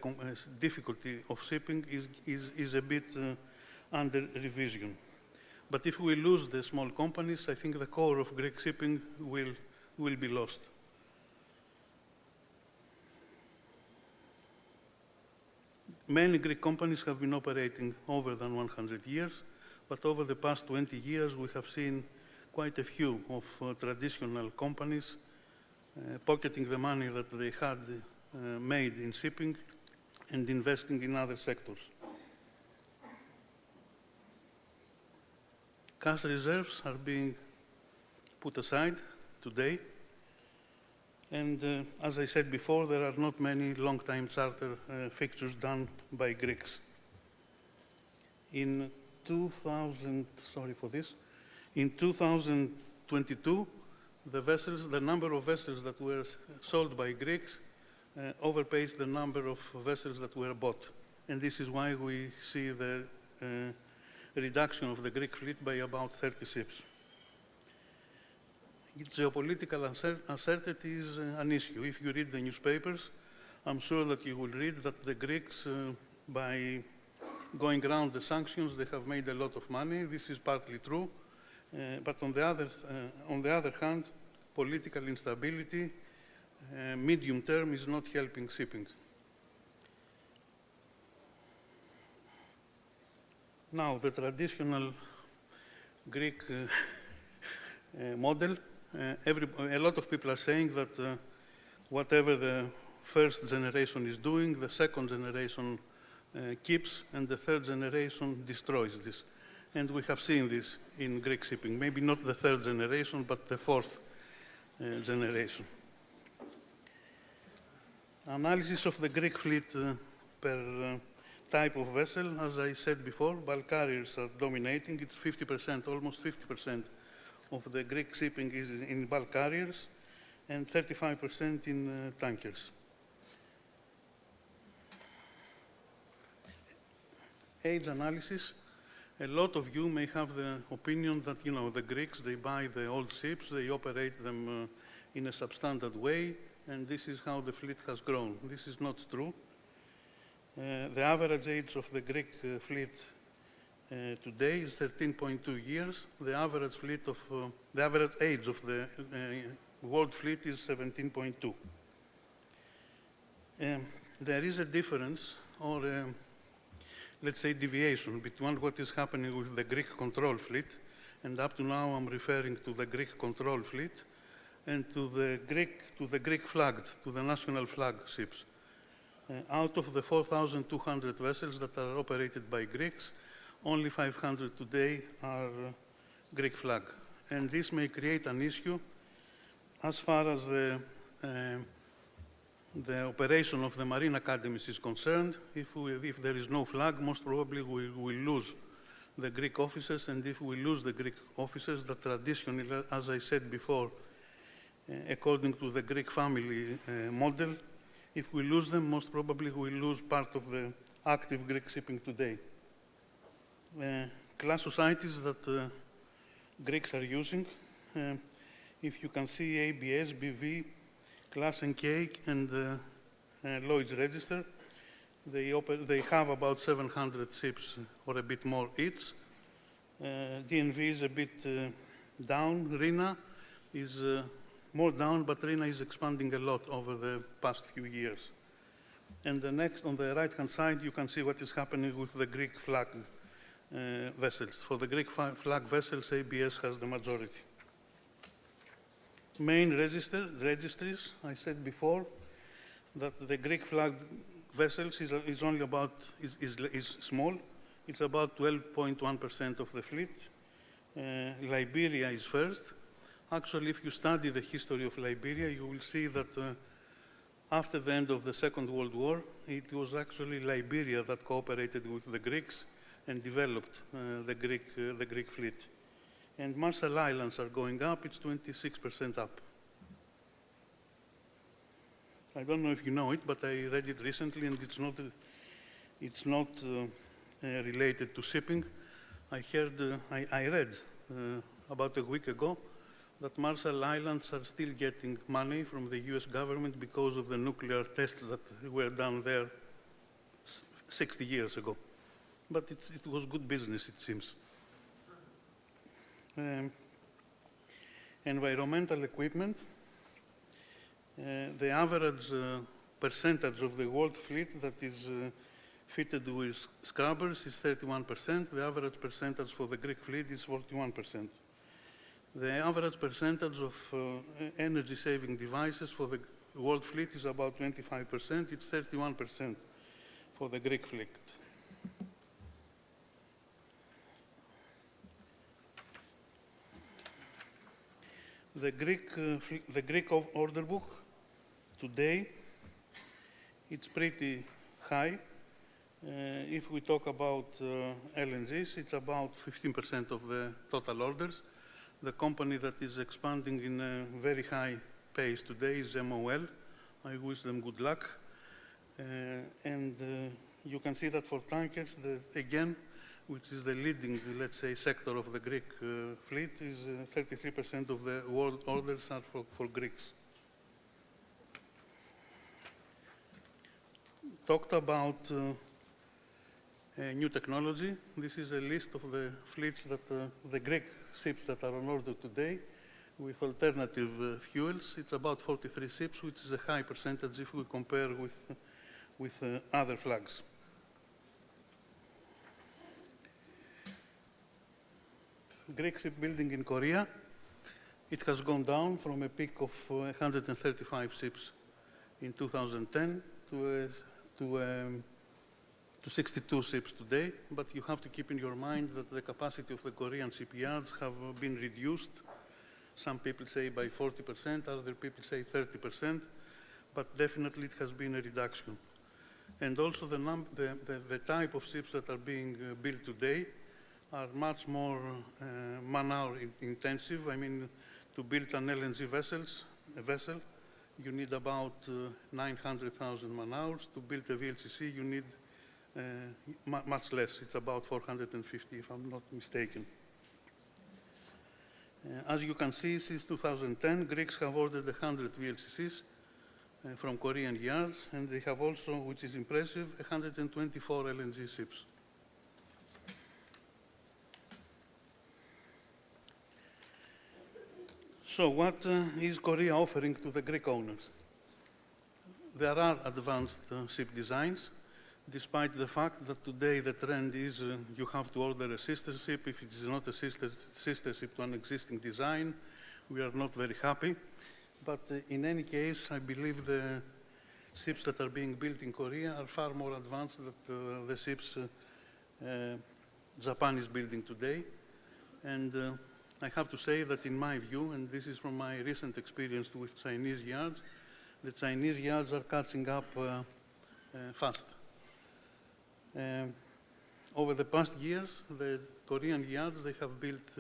difficulty of shipping, is a bit under revision. But if we lose the small companies, I think the core of Greek shipping will be lost. Many Greek companies have been operating over than 100 years, but over the past 20 years, we have seen quite a few of traditional companies pocketing the money that they had made in shipping and investing in other sectors. Cash reserves are being put aside today, and as I said before, there are not many long-time charter fixtures done by Greeks. In 2022, the number of vessels that were sold by Greeks overpaced the number of vessels that were bought. And this is why we see the reduction of the Greek fleet by about 30 ships. Geopolitical uncertainty is an issue. If you read the newspapers, I'm sure that you will read that the Greeks, by going around the sanctions, they have made a lot of money. This is partly true. But on the other hand, political instability, medium term, is not helping shipping. Now, the traditional Greek model, a lot of people are saying that whatever the first generation is doing, the second generation keeps, and the third generation destroys this. And we have seen this in Greek shipping, maybe not the third generation, but the fourth generation. Analysis of the Greek fleet per type of vessel. As I said before, bulk carriers are dominating. It's 50%, almost 50% of the Greek shipping is in bulk carriers, and 35% in tankers. Age analysis. A lot of you may have the opinion that, the Greeks, they buy the old ships, they operate them in a substandard way, and this is how the fleet has grown. This is not true. The average age of the Greek fleet today is 13.2 years. The average age of the world fleet is 17.2. There is a difference, or let's say deviation, between what is happening with the Greek control fleet, and up to now I'm referring to the Greek control fleet, and to the Greek flagged, to the national flag ships. Out of the 4,200 vessels that are operated by Greeks, only 500 today are Greek flag. And this may create an issue as far as the operation of the marine academies is concerned. If there is no flag, most probably we will lose the Greek officers, and if we lose the Greek officers, that traditionally, as I said before, according to the Greek family model, if we lose them, most probably we lose part of the active Greek shipping today. Class societies that Greeks are using, if you can see ABS, BV, Class and K, and Lloyd's Register, they have about 700 ships or a bit more each. DNV is a bit down. RINA is more down, but RINA is expanding a lot over the past few years. And the next, on the right-hand side, you can see what is happening with the Greek flag vessels. For the Greek flag vessels, ABS has the majority. Main registries, I said before, that the Greek flag vessels is only about, is small. It's about 12.1% of the fleet. Liberia is first. Actually, if you study the history of Liberia, you will see that after the end of the Second World War, it was actually Liberia that cooperated with the Greeks and developed the Greek fleet. And Marshall Islands are going up, it's 26% up. I don't know if you know it, but I read it recently, and it's not related to shipping. I read about a week ago that Marshall Islands are still getting money from the US government because of the nuclear tests that were done there 60 years ago. But it was good business, it seems. Environmental equipment. The average percentage of the world fleet that is fitted with scrubbers is 31%. The average percentage for the Greek fleet is 41%. The average percentage of energy-saving devices for the world fleet is about 25%. It's 31% for the Greek fleet. The Greek order book today, it's pretty high. If we talk about LNGs, it's about 15% of the total orders. The company that is expanding in a very high pace today is MOL. I wish them good luck. You can see that for tankers, again, which is the leading, let's say, sector of the Greek fleet, is 33% of the world orders are for Greeks. Talked about new technology. This is a list of the fleets that the Greek ships that are on order today with alternative fuels. It's about 43 ships, which is a high percentage if we compare with other flags. Greek shipbuilding in Korea, it has gone down from a peak of 135 ships in 2010 to 62 ships today, but you have to keep in your mind that the capacity of the Korean shipyards have been reduced. Some people say by 40%, other people say 30%, but definitely it has been a reduction. And also the type of ships that are being built today are much more man-hour intensive. I mean, to build an LNG vessel, you need about 900,000 man-hours. To build a VLCC, you need much less. It's about 450, if I'm not mistaken. As you can see, since 2010, Greeks have ordered 100 VLCCs from Korean yards, and they have also, which is impressive, 124 LNG ships. So what is Korea offering to the Greek owners? There are advanced ship designs, despite the fact that today the trend is you have to order a sister ship. If it is not a sister ship to an existing design, we are not very happy. But in any case, I believe the ships that are being built in Korea are far more advanced than the ships Japan is building today. And I have to say that in my view, and this is from my recent experience with Chinese yards, the Chinese yards are catching up fast. Over the past years, the Korean yards, they have built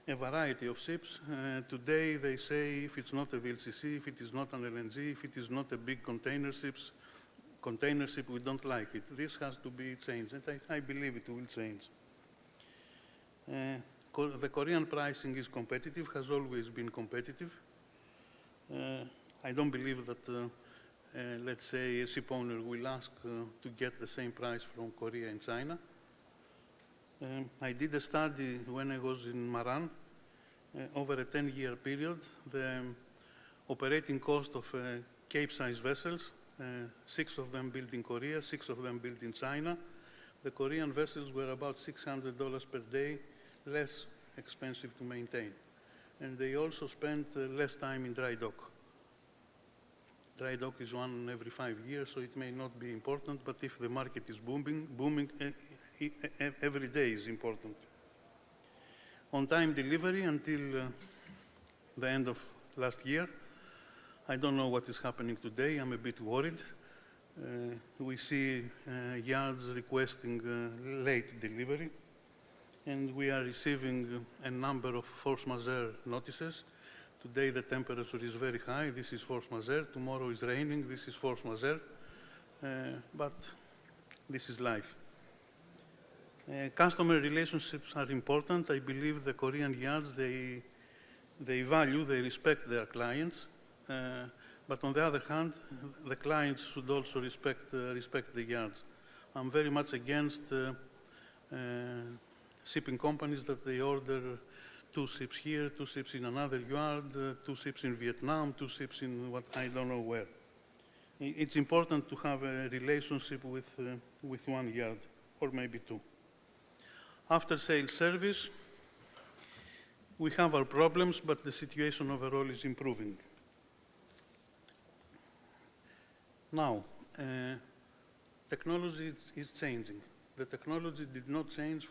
a variety of ships. Today, they say if it's not a VLCC, if it is not an LNG, if it is not a big container ship, we don't like it. This has to be changed, and I believe it will change. The Korean pricing is competitive, has always been competitive. I don't believe that, let's say, a ship owner will ask to get the same price from Korea and China. I did a study when I was in Maran. Over a 10-year period, the operating cost of Cape-size vessels, 6 of them built in Korea, 6 of them built in China. The Korean vessels were about $600 per day, less expensive to maintain. And they also spent less time in dry dock. Dry dock is one every 5 years, so it may not be important, but if the market is booming, every day is important. On-time delivery until the end of last year. I don't know what is happening today. I'm a bit worried. We see yards requesting late delivery, and we are receiving a number of force majeure notices. Today the temperature is very high. This is force majeure. Tomorrow is raining. This is force majeure. But this is life. Customer relationships are important. I believe the Korean yards, they value, they respect their clients. But on the other hand, the clients should also respect the yards. I'm very much against shipping companies that they order 2 ships here, 2 ships in another yard, 2 ships in Vietnam, 2 ships in what I don't know where. It's important to have a relationship with one yard, or maybe 2. After-sales service, we have our problems, but the situation overall is improving. Now, technology is changing. The technology did not change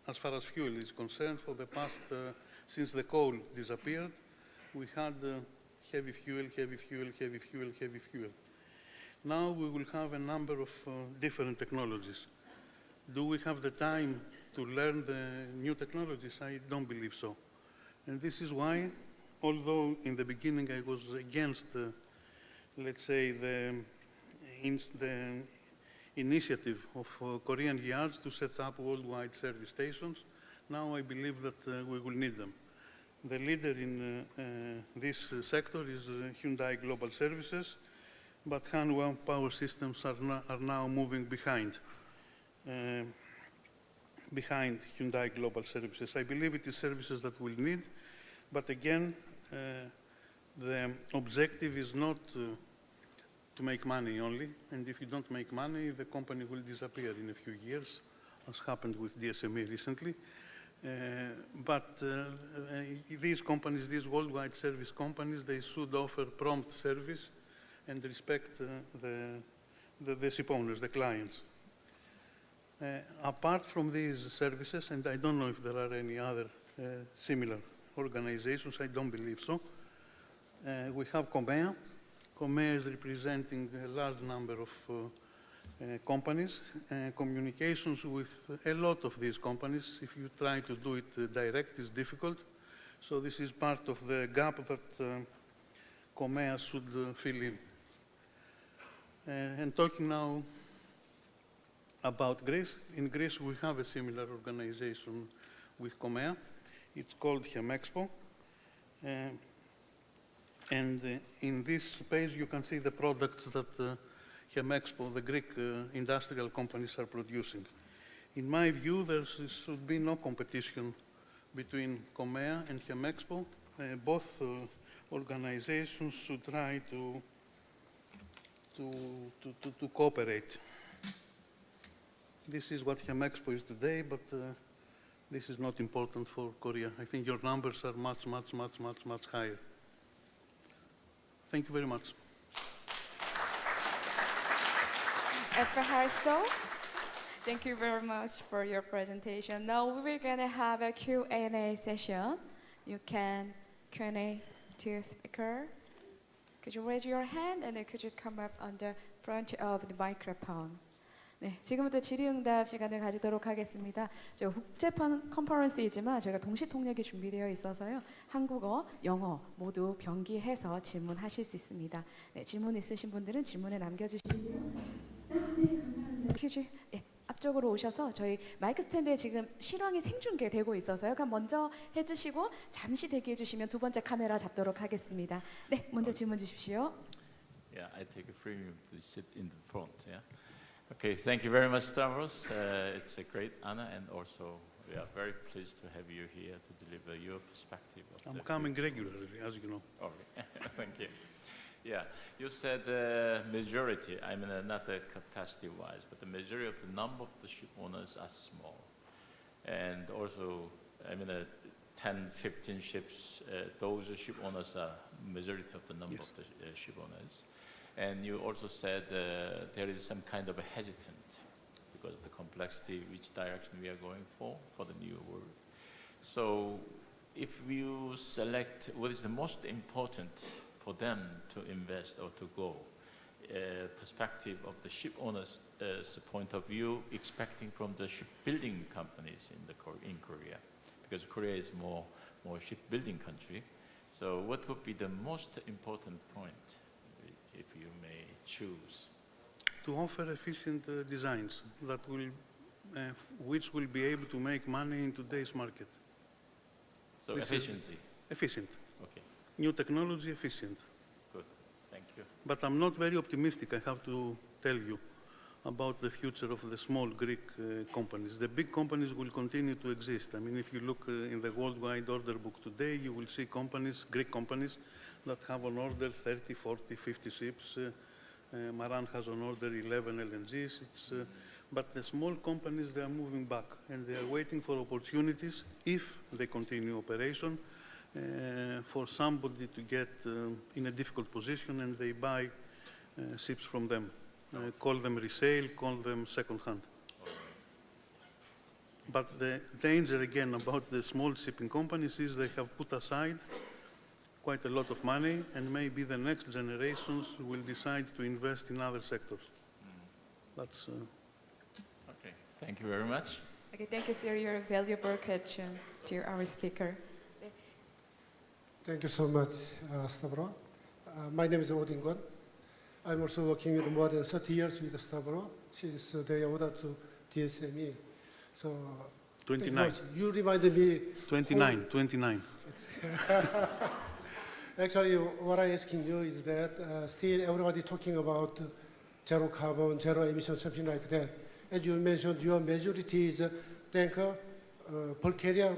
as far as fuel is concerned, for the past, since the coal disappeared, we had heavy fuel, heavy fuel, heavy fuel, heavy fuel. Now we will have a number of different technologies. Do we have the time to learn the new technologies? I don't believe so. And this is why, although in the beginning I was against, let's say, the initiative of Korean yards to set up worldwide service stations, now I believe that we will need them. The leader in this sector is Hyundai Global Services, but Hanwha Power Systems are now moving behind Hyundai Global Services. I believe it is services that we'll need, but again, the objective is not to make money only, and if you don't make money, the company will disappear in a few years, as happened with DSME recently. But these companies, these worldwide service companies, they should offer prompt service and respect the ship owners, the clients. Apart from these services, and I don't know if there are any other similar organizations, I don't believe so, we have COMEA. COMEA is representing a large number of companies, communications with a lot of these companies. If you try to do it direct, it's difficult. So this is part of the gap that COMEA should fill in. And talking now about Greece, in Greece we have a similar organization with COMEA. It's called Chemexpo. And in this page you can see the products that Chemexpo, the Greek industrial companies, are producing. In my view, there should be no competition between COMEA and Chemexpo. Both organizations should try to cooperate. This is what Chemexpo is today, but this is not important for Korea. I think your numbers are much, much, much, much, much higher. Thank you very much. Thank you very much for your presentation. Now we're going to have a Q&A session. You can Q&A to speaker. Could you raise your hand and then could you come up on the front of the microphone? 네, 지금부터 질의응답 시간을 가지도록 하겠습니다. 저 국제 컨퍼런스이지만 저희가 동시 통역이 준비되어 있어서요. 한국어, 영어 모두 병기해서 질문하실 수 있습니다. 네, 질문 있으신 분들은 질문을 남겨주시고요. 네, 감사합니다. 퀴즈 앞쪽 앞쪽으로 오셔서 저희 마이크 스탠드에 지금 실황이 생중계되고 있어서요. 그럼 먼저 해주시고 잠시 대기해 주시면 두 번째 카메라 잡도록 하겠습니다. 네, 먼저 질문 주십시오. Yeah, I take a premium to sit in the front. Yeah. Okay. Thank you very much, Stavros. It's a great honor, and also we are very pleased to have you here to deliver your perspective. I'm coming regularly, as you know. Okay. Thank you. Yeah, you said majority. I mean, not capacity-wise, but the majority of the number of the ship owners are small, and also, I mean, 10, 15 ships. Those ship owners are majority of the number Yes. of the ship owners. And you also said there is some kind of a hesitant because of the complexity, which direction we are going for the new world. So if you select what is the most important for them to invest or to go, perspective of the ship owners' point of view, expecting from the shipbuilding companies in Korea, because Korea is more shipbuilding country. So what would be the most important point, if you may choose? To offer efficient designs that will, which will be able to make money in today's market. So This is efficiency. Efficient. Okay, New technology, efficient. good. Thank you. But I'm not very optimistic, I have to tell you, about the future of the small Greek companies. The big companies will continue to exist. I mean, if you look in the worldwide order book today, you will see companies, Greek companies, that have on order 30, 40, 50 ships. Maran has on order 11 LNGs. But the small companies, they are moving back, and they are waiting for opportunities, if they continue operation, for somebody to get in a difficult position, and they buy ships from them. Call them resale, call them second-hand. But the danger, again, about the small shipping companies is they have put aside quite a lot of money, and maybe the next generations will decide to invest in other sectors. That's... Okay, thank you very much. Okay, thank you, sir. Your valuable question to our speaker. Thank you so much, Stavro. My name is Odin Gon. I'm also working with more than 30 years with Stavro since they ordered to DSME. So 29. you reminded me. 29. Actually, what I'm asking you is that still everybody talking about zero carbon, zero emission, something like that. As you mentioned, your majority is tanker, bulk area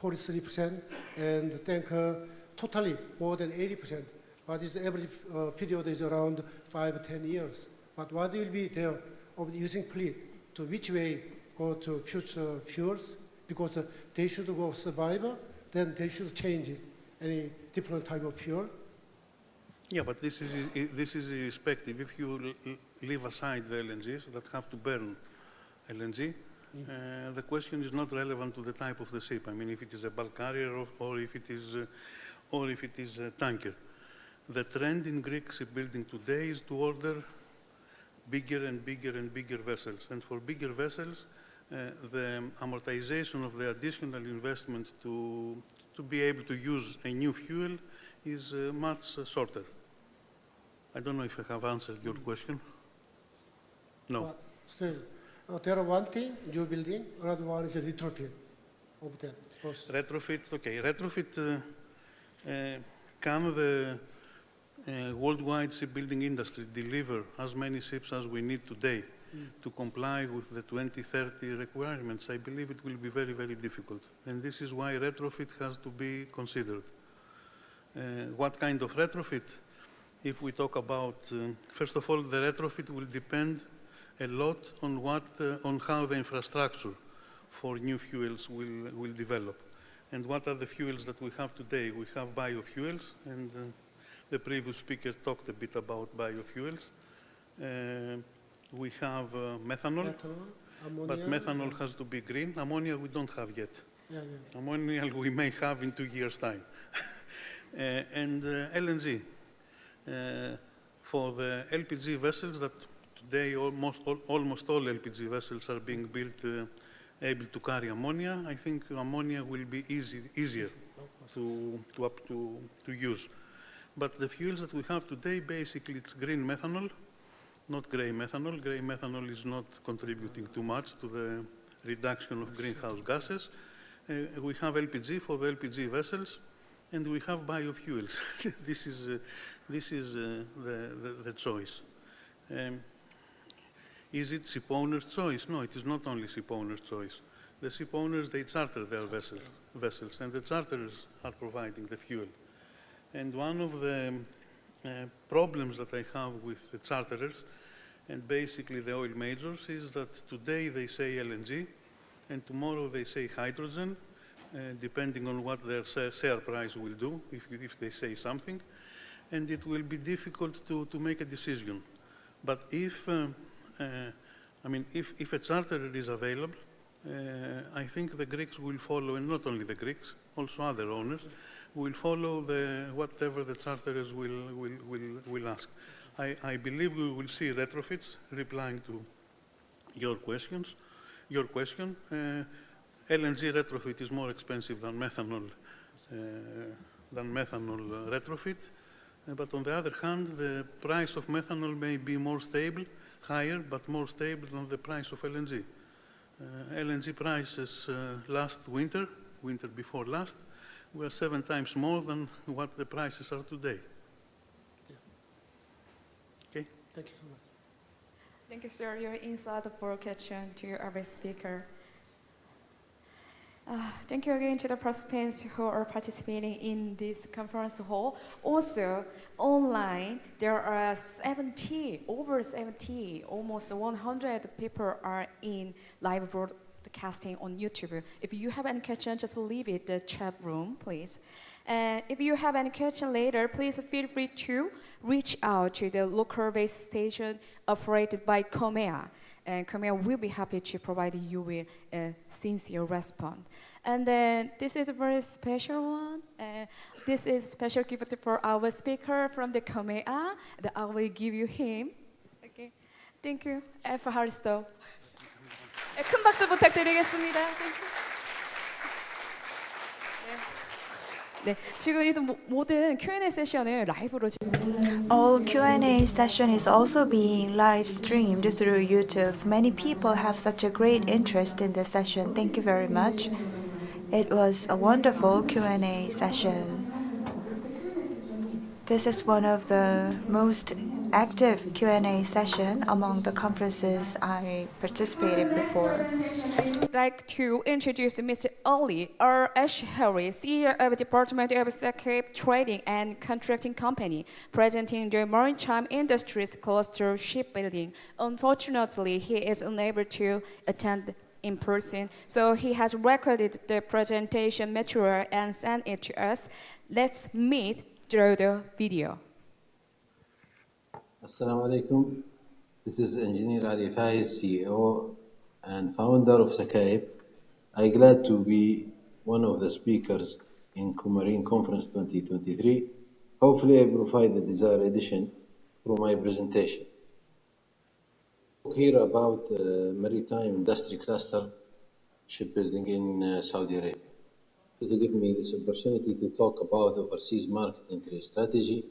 43%, and tanker totally more than 80%. But its average period is around 5-10 years. But what will be there of using fleet? To which way go to future fuels? Because they should go survivor, then they should change any different type of fuel. Yeah, but this is irrespective. If you leave aside the LNGs that have to burn LNG, the question is not relevant to the type of the ship. I mean, if it is a bulk carrier or if it is a tanker. The trend in Greek shipbuilding today is to order bigger and bigger vessels. And for bigger vessels, the amortization of the additional investment to be able to use a new fuel is much shorter. I don't know if I have answered your question. No. But still, there are one thing, new building, another one is a retrofit of that. Retrofit, okay. Retrofit, can the worldwide shipbuilding industry deliver as many ships as we need today to comply with the 2030 requirements? I believe it will be very difficult. And this is why retrofit has to be considered. What kind of retrofit? If we talk about, first of all, the retrofit will depend a lot on how the infrastructure for new fuels will develop. And what are the fuels that we have today? We have biofuels, and the previous speaker talked a bit about biofuels. We have methanol, ammonia, but methanol has to be green. Ammonia we don't have yet. Yeah. Ammonia we may have in 2 years' time. And LNG. For the LPG vessels that today almost all LPG vessels are being built able to carry ammonia, I think ammonia will be easier to use. But the fuels that we have today, basically it's green methanol not gray methanol. Gray methanol is not contributing too much to the reduction of greenhouse gases. We have LPG for the LPG vessels, and we have biofuels. This is the choice. Is it ship owner's choice? No, it is not only ship owner's choice. The ship owners, they charter their vessels, and the charterers are providing the fuel. And one of the problems that I have with the charterers, and basically the oil majors, is that today they say LNG, and tomorrow they say hydrogen, depending on what their share price will do, if they say something, and it will be difficult to make a decision. But if a charterer is available, I think the Greeks will follow, and not only the Greeks, also other owners, will follow whatever the charterers will ask. I believe we will see retrofits, replying to your question. LNG retrofit is more expensive than methanol retrofit. But on the other hand, the price of methanol may be more stable, higher, but more stable than the price of LNG. LNG prices last winter before last, were 7 times more than what the prices are today. Yeah. Okay? Thank you so much. Thank you, sir. Your insightful question to every speaker. Thank you again to the participants who are participating in this conference hall. Also, online, there are over 70, almost 100 people are in live broadcasting on YouTube. If you have any question, just leave it in the chat room, please. And if you have any question later, please feel free to reach out to the local base station operated by Komea. And Komea will be happy to provide you with a sincere response. And then this is a very special one. This is a special gift for our speaker from the Komea. I will give you him. Okay. Thank you. F. 하리스도. 큰 박수 부탁드리겠습니다. Thank you. 네, 지금 이 모든 Q&A 세션을 라이브로 지금 All Q&A session is also being live streamed through YouTube. Many people have such a great interest in this session. Thank you very much. It was a wonderful Q&A session. This is one of the most active Q&A session among the conferences I participated before. I'd like to introduce Mr. Ali R. Ashari, CEO of the Department of Security Trading and Contracting Company, presenting the maritime industries cluster shipbuilding. Unfortunately, he is unable to attend in person, so he has recorded the presentation material and sent it to us. Let's meet through the video. Assalamu alaikum. This is Engineer Ali Faiz, CEO and founder of Sakaib. I'm glad to be one of the speakers in Kormarine Conference 2023. Hopefully I provide the desired addition through my presentation. Here about maritime industry cluster shipbuilding in Saudi Arabia. To give me this opportunity to talk about overseas market entry strategy.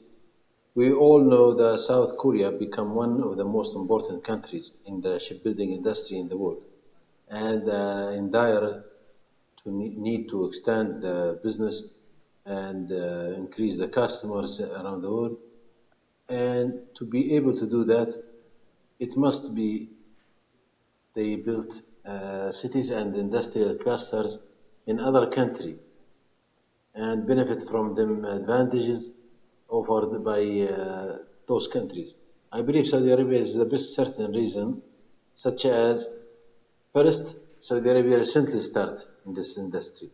We all know that South Korea become one of the most important countries in the shipbuilding industry in the world, and in dire to need to extend the business and increase the customers around the world. And to be able to do that, it must be they built cities and industrial clusters in other countries and benefit from them advantages offered by those countries. I believe Saudi Arabia is the best certain reason, such as, first, Saudi Arabia recently started in this industry,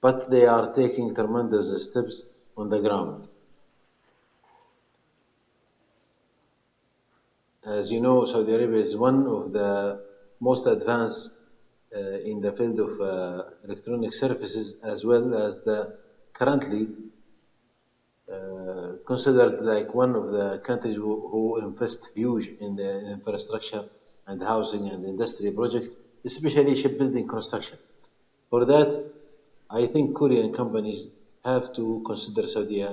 but they are taking tremendous steps on the ground. As you know, Saudi Arabia is one of the most advanced in the field of electronic services, as well as the currently considered like one of the countries who invest huge in the infrastructure and housing and industry projects, especially shipbuilding construction. For that, I think Korean companies have to consider Saudi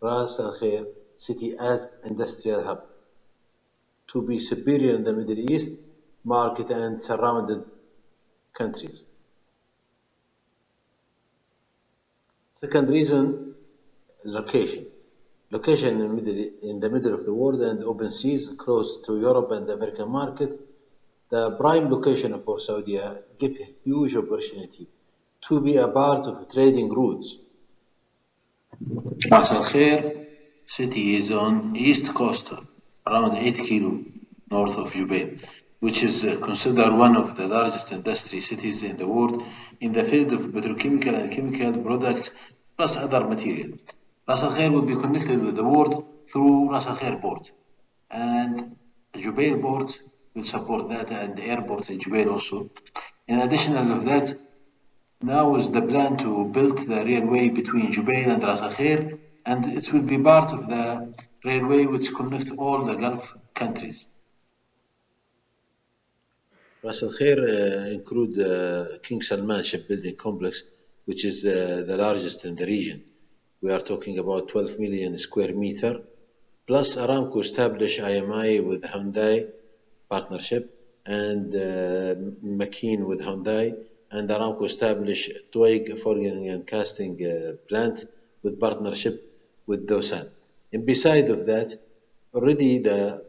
Ras Al Khair city as industrial hub to be superior in the Middle East market and surrounded countries. Second reason, location. Location in the middle of the world and open seas close to Europe and the American market. The prime location for Saudi gives a huge opportunity to be a part of trading routes. Ras Al Khair city is on east coast, around 8 kilo north of Jubail, which is considered one of the largest industry cities in the world in the field of petrochemical and chemical products plus other material. Ras Al Khair will be connected with the world through Ras Al Khair port, and Jubail port will support that, and the airport in Jubail also. In addition to that, now is the plan to build the railway between Jubail and Ras Al Khair, and it will be part of the railway which connects all the Gulf countries. Ras Al Khair include King Salman shipbuilding complex, which is the largest in the region. We are talking about 12 million square meter, plus Aramco established IMI with Hyundai partnership, and McKean with Hyundai, and Aramco established Twig forging and casting plant with partnership with Dosan. And beside of that, already the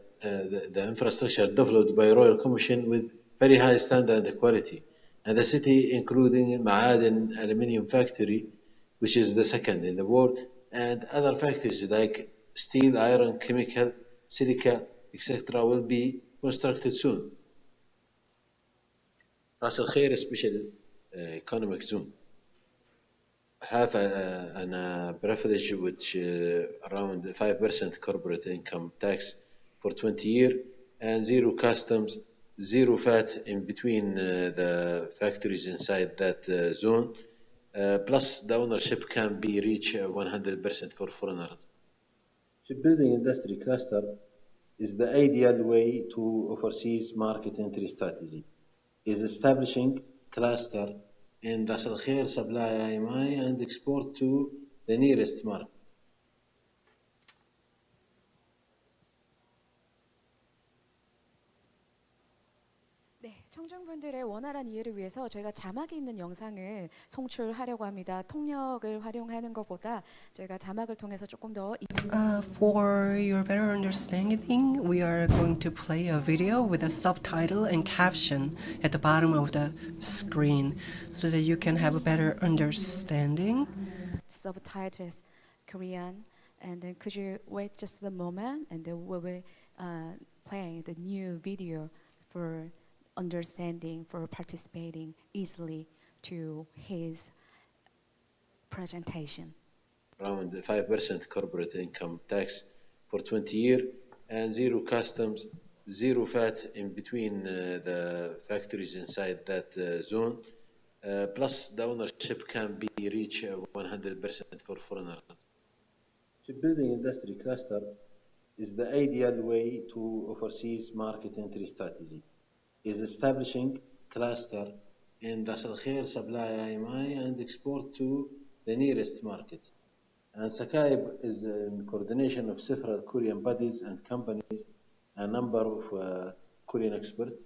infrastructure developed by Royal Commission with very high standard and quality. And the city including Ma'aden aluminium factory, which is the second in the world, and other factories like steel, iron, chemical, silica, etc. will be constructed soon. Ras Al Khair special economic zone have a privilege which around 5% corporate income tax for 20 years and zero customs, zero VAT in between the factories inside that zone. Plus the ownership can be reached 100% for foreigners. Shipbuilding industry cluster is the ideal way to overseas market entry strategy. Is establishing cluster in Ras Al Khair supply IMI and export to the nearest market. 네, 청중분들의 원활한 이해를 위해서 저희가 자막이 있는 영상을 송출하려고 합니다. 통역을 활용하는 것보다 저희가 자막을 통해서 조금 더 For your better understanding, we are going to play a video with a subtitle and caption at the bottom of the screen so that you can have a better understanding. subtitles Korean, and then could you wait just a moment, and then we will play the new video for understanding, for participating easily to his presentation. Around 5% corporate income tax for 20 years and zero customs, zero VAT in between the factories inside that zone. Plus the ownership can be reached 100% for foreigners. Shipbuilding industry cluster is the ideal way to overseas market entry strategy. Is establishing cluster in Ras Al Khair supply IMI and export to the nearest market. And Sakai is in coordination of several Korean bodies and companies, a number of Korean experts,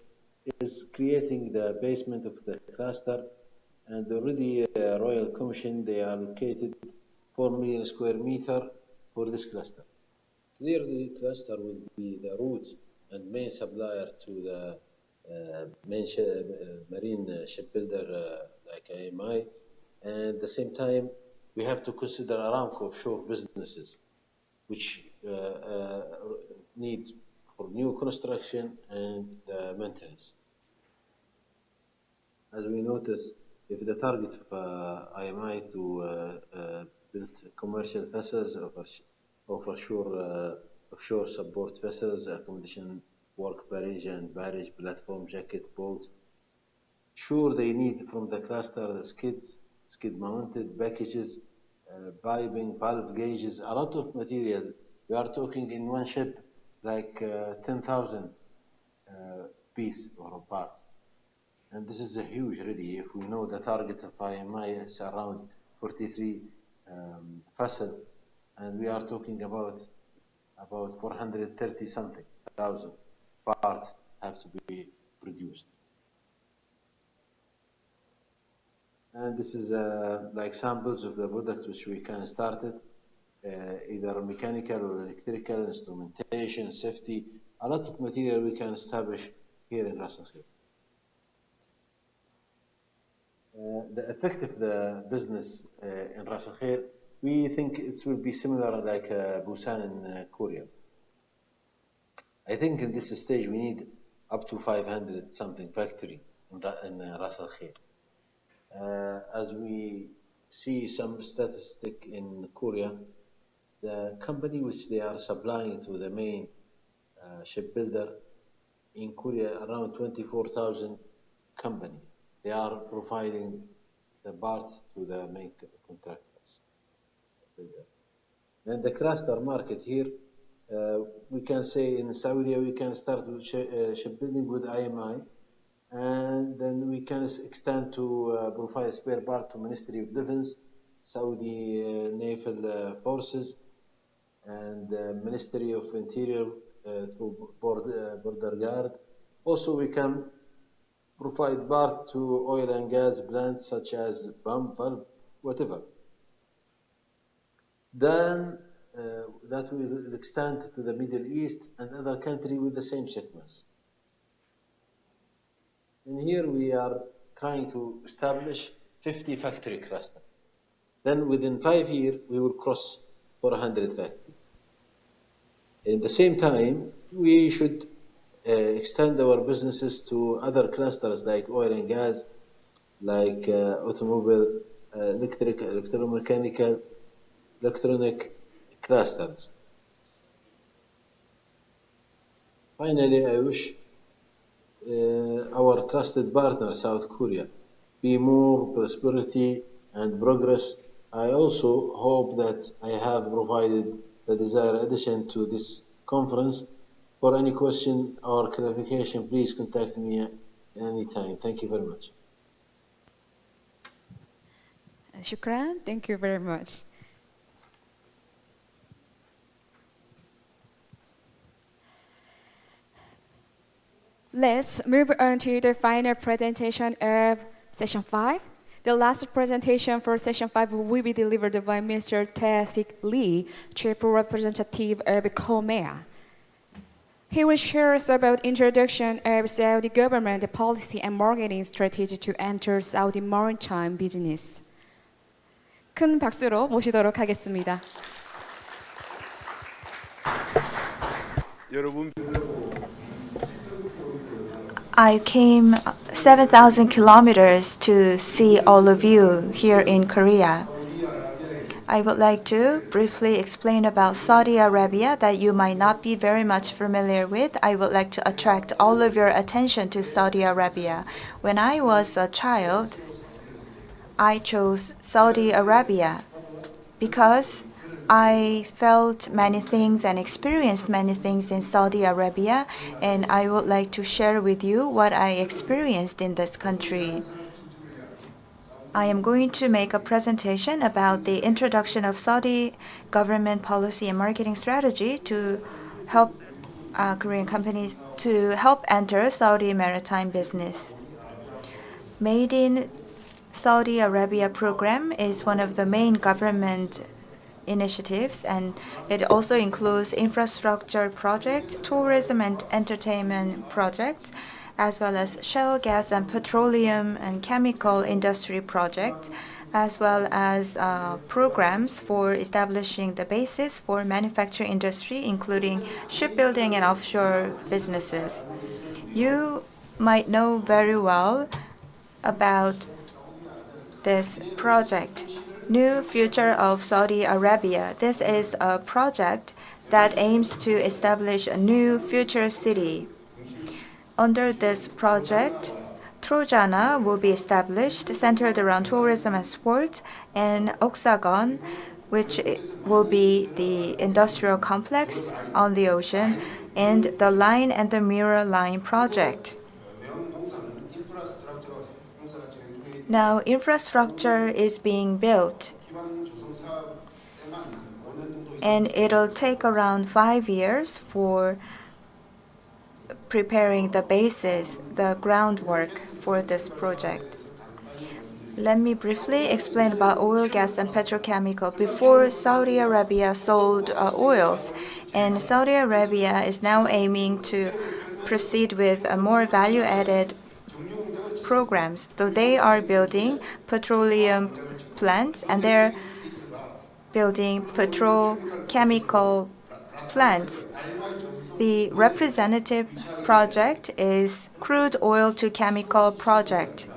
is creating the basement of the cluster, and already Royal Commission, they allocated 4 million square meter for this cluster. Clearly, cluster will be the route and main supplier to the main marine shipbuilder like IMI, and at the same time we have to consider Aramco offshore businesses which need for new construction and maintenance. As we notice, if the target of IMI to build commercial vessels offshore support vessels, accommodation, work barrage and barrage, platform, jacket, boat. Sure, they need from the cluster the skids, skid mounted packages, piping, valve gauges, a lot of material. We are talking in one ship like 10,000 piece or part. And this is a huge really. If we know the target of IMI is around 43 vessel, and we are talking about 430 something thousand. parts have to be produced. And this is the examples of the products which we can start it, either mechanical or electrical, instrumentation, safety, a lot of material we can establish here in Ras Al Khair. The effect of the business in Ras Al Khair, we think it will be similar like Busan in Korea. I think in this stage we need up to 500 something factory in Ras Al Khair. As we see some statistic in Korea, the company which they are supplying to the main shipbuilder in Korea, around 24,000 company. They are providing the parts to the main contractors. Then the cluster market here, we can say in Saudi we can start with shipbuilding with IMI, and then we can extend to provide spare part to Ministry of Defense, Saudi Naval Forces, and Ministry of Interior through Border Guard. Also, we can provide part to oil and gas plants such as pump, valve, whatever. Then that will extend to the Middle East and other countries with the same segments. And here we are trying to establish 50 factory clusters. Then within 5 years, we will cross 400 factories. At the same time, we should extend our businesses to other clusters like oil and gas, like automobile, electric, electromechanical, electronic clusters. Finally, I wish our trusted partner, South Korea, be more prosperity and progress. I also hope that I have provided the desired addition to this conference. For any question or clarification, please contact me anytime. Thank you very much. Shukran. Thank you very much. Let's move on to the final presentation of session 5. The last presentation for session 5 will be delivered by Mr. Tae-Sik Lee, Chief Representative of Kormarine. He will share us about introduction of Saudi government policy and marketing strategy to enter Saudi maritime business. 큰 박수로 모시도록 하겠습니다. 여러분 I came 7,000 kilometers to see all of you here in Korea. I would like to briefly explain about Saudi Arabia that you might not be very much familiar with. I would like to attract all of your attention to Saudi Arabia. When I was a child, I chose Saudi Arabia because I felt many things and experienced many things in Saudi Arabia, and I would like to share with you what I experienced in this country. I am going to make a presentation about the introduction of Saudi government policy and marketing strategy to help Korean companies to help enter Saudi maritime business. Made in Saudi Arabia program is one of the main government initiatives, and it also includes infrastructure projects, tourism and entertainment projects, as well as shale gas and petroleum and chemical industry projects, as well as programs for establishing the basis for manufacturing industry, including shipbuilding and offshore businesses. You might know very well about this project, New Future of Saudi Arabia. This is a project that aims to establish a new future city. Under this project, Trojana will be established, centered around tourism and sports, and Oxagon, which will be the industrial complex on the ocean, and the Line and the Mirror Line project. Now, infrastructure is being built, and it'll take around 5 years for preparing the basis, the groundwork for this project. Let me briefly explain about oil, gas, and petrochemical. Before, Saudi Arabia sold oils, and Saudi Arabia is now aiming to proceed with a more value-added programs. So they are building petroleum plants, and they're building petrochemical plants. The representative project is crude oil to chemical project,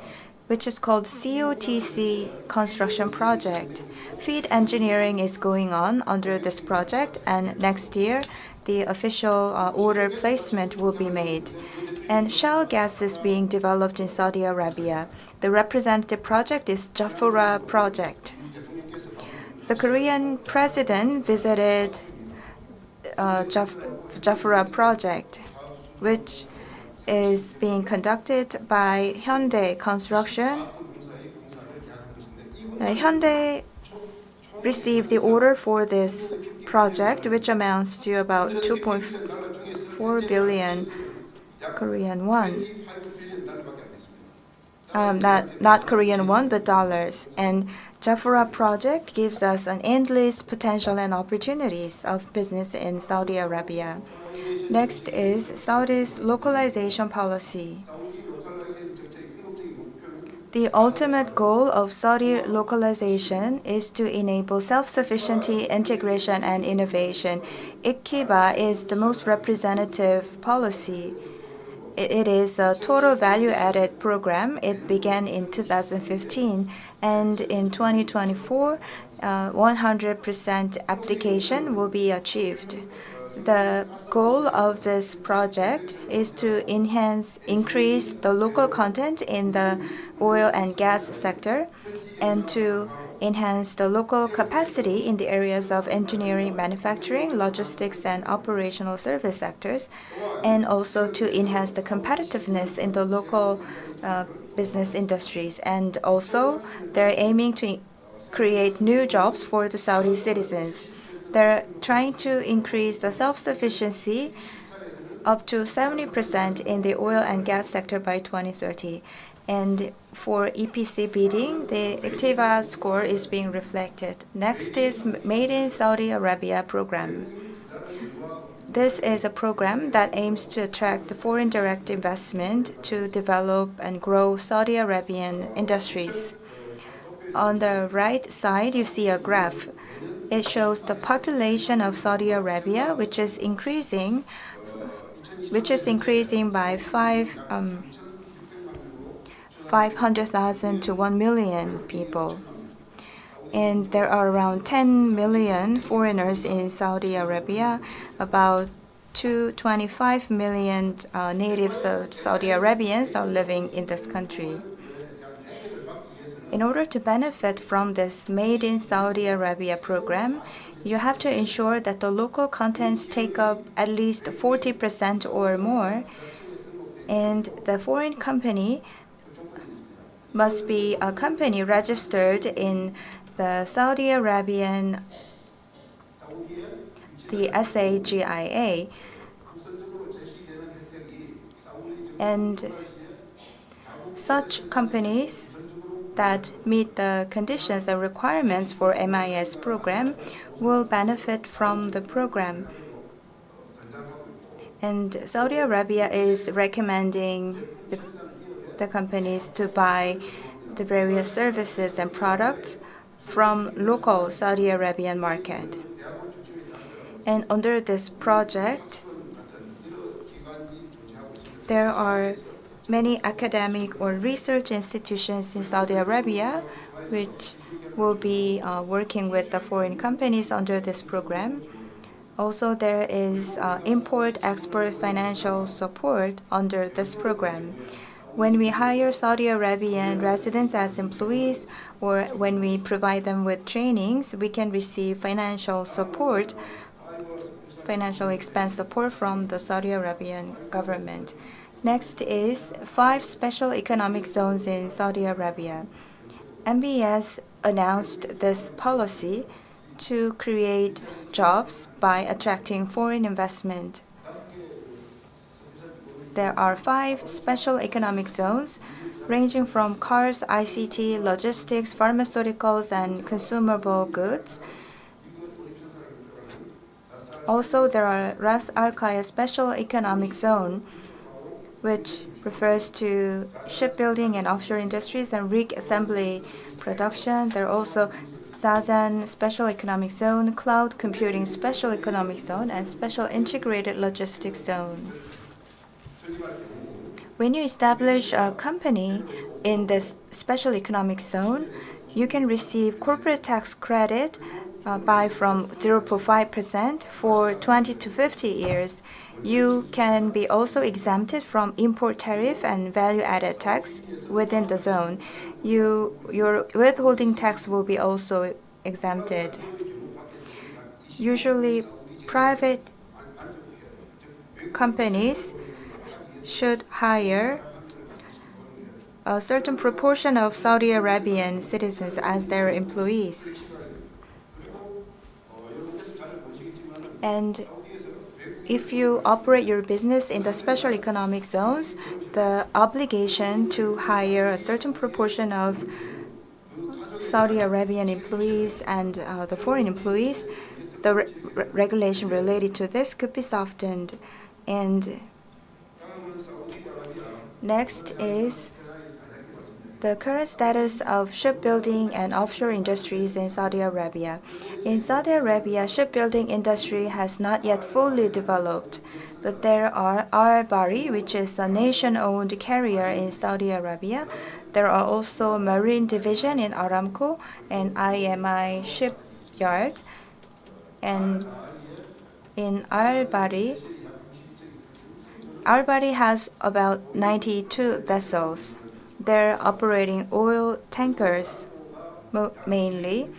which is called COTC construction project. Feed engineering is going on under this project, and next year the official order placement will be made. And shale gas is being developed in Saudi Arabia. The representative project is Jafurah project. The Korean president visited Jafurah project, which is being conducted by Hyundai Construction. Hyundai received the order for this project, which amounts to about 2.4 billion Korean won. Not Korean won, but dollars. And Jafurah project gives us an endless potential and opportunities of business in Saudi Arabia. Next is Saudi's localization policy. The ultimate goal of Saudi localization is to enable self-sufficiency, integration, and innovation. IKIBA is the most representative policy. It is a total value-added program. It began in 2015, and in 2024, 100% application will be achieved. The goal of this project is to increase the local content in the oil and gas sector, and to enhance the local capacity in the areas of engineering, manufacturing, logistics, and operational service sectors, and also to enhance the competitiveness in the local business industries. And also, they're aiming to create new jobs for the Saudi citizens. They're trying to increase the self-sufficiency up to 70% in the oil and gas sector by 2030. And for EPC bidding, the IKTIVA score is being reflected. Next is Made in Saudi Arabia program. This is a program that aims to attract foreign direct investment to develop and grow Saudi Arabian industries. On the right side, you see a graph. It shows the population of Saudi Arabia, which is increasing by 500,000 to 1 million people. And there are around 10 million foreigners in Saudi Arabia. About 25 million natives of Saudi Arabians are living in this country. In order to benefit from this Made in Saudi Arabia program, you have to ensure that the local contents take up at least 40% or more, and the foreign company must be a company registered in the Saudi Arabian, the SAGIA, and such companies that meet the conditions and requirements for MIS program will benefit from the program. And Saudi Arabia is recommending the companies to buy the various services and products from local Saudi Arabian market. And under this project, there are many academic or research institutions in Saudi Arabia which will be working with the foreign companies under this program. Also, there is import-export financial support under this program. When we hire Saudi Arabian residents as employees, or when we provide them with trainings, we can receive financial support, financial expense support from the Saudi Arabian government. Next is 5 special economic zones in Saudi Arabia. MBS announced this policy to create jobs by attracting foreign investment. there are 5 special economic zones ranging from cars, ICT, logistics, pharmaceuticals, and consumable goods. Also, there are Ras Al Khaimah Special Economic Zone, which refers to shipbuilding and offshore industries and rig assembly production. There are also Zazan Special Economic Zone, Cloud Computing Special Economic Zone, and Special Integrated Logistics Zone. When you establish a company in this special economic zone, you can receive corporate tax credit by from 0.5% for 20 to 50 years. You can be also exempted from import tariff and value-added tax within the zone. Your withholding tax will be also exempted. Usually, private companies should hire a certain proportion of Saudi Arabian citizens as their employees. And if you operate your business in the special economic zones, the obligation to hire a certain proportion of Saudi Arabian employees and the foreign employees, the regulation related to this could be softened. And next is the current status of shipbuilding and offshore industries in Saudi Arabia. In Saudi Arabia, shipbuilding industry has not yet fully developed, but there are Al-Bari, which is a nation-owned carrier in Saudi Arabia. There are also Marine Division in Aramco and IMI shipyards. And in Al-Bari has about 92 vessels. They're operating oil tankers mainly.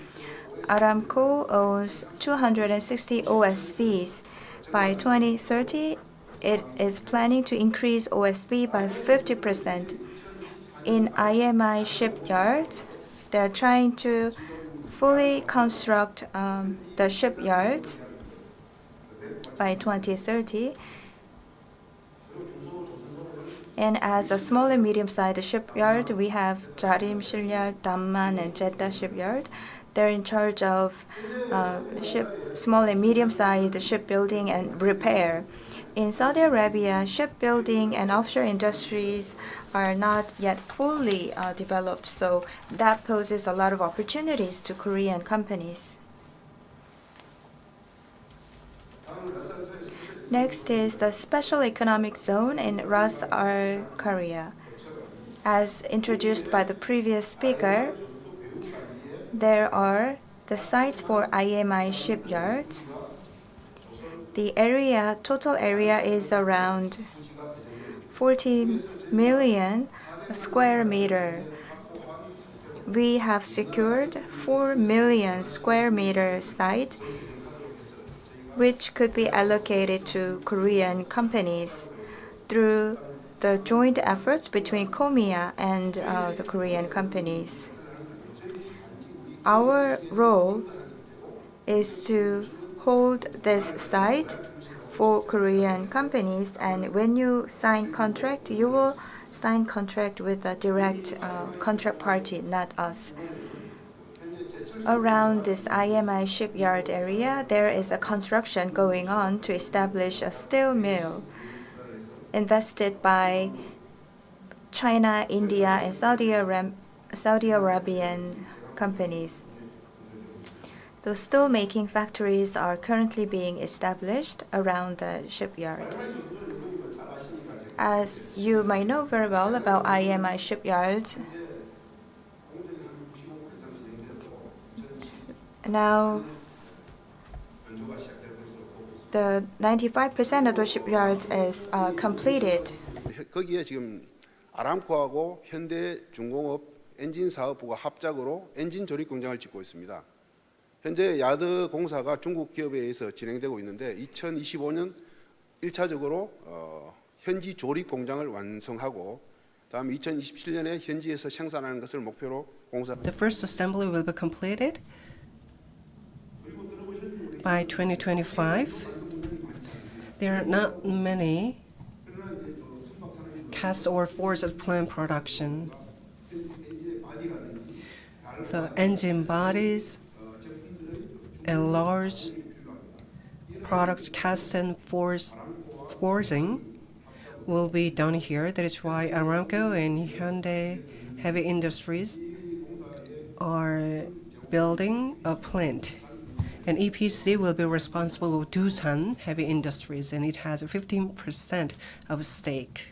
Aramco owns 260 OSVs. By 2030, it is planning to increase OSV by 50%. In IMI shipyards, they're trying to fully construct the shipyards by 2030. And as a small and medium-sized shipyard, we have Jarim Shipyard, Damman, and Jeddah Shipyard. They're in charge of small and medium-sized shipbuilding and repair. In Saudi Arabia, shipbuilding and offshore industries are not yet fully developed, so that poses a lot of opportunities to Korean companies. Next is the Special Economic Zone in Ras Al Khaimah. As introduced by the previous speaker, there are the sites for IMI shipyards. The total area is around 40 million square meter. We have secured 4 million square meter site which could be allocated to Korean companies through the joint efforts between Korea and the Korean companies. Our role is to hold this site for Korean companies, and when you sign contract, you will sign contract with a direct contract party, not us. Around this IMI shipyard area, there is a construction going on to establish a steel mill invested by China, India, and Saudi Arabian companies. Those steel-making factories are currently being established around the shipyard. As you might know very well about IMI shipyards, now the 95% of the shipyards is completed. 거기에 지금 아람코하고 현대중공업 엔진사업부가 합작으로 엔진 조립 공장을 짓고 있습니다. 현재 야드 공사가 중국 기업에 의해서 진행되고 있는데 2025년 1차적으로 현지 조립 공장을 완성하고 다음 2027년에 현지에서 생산하는 것을 목표로 공사. The first assembly will be completed by 2025. There are not many cast or force of plant production. So engine bodies and large products cast and forging will be done here. That is why Aramco and Hyundai Heavy Industries are building a plant. And EPC will be responsible for Doosan Heavy Industries, and it has a 15% of a stake.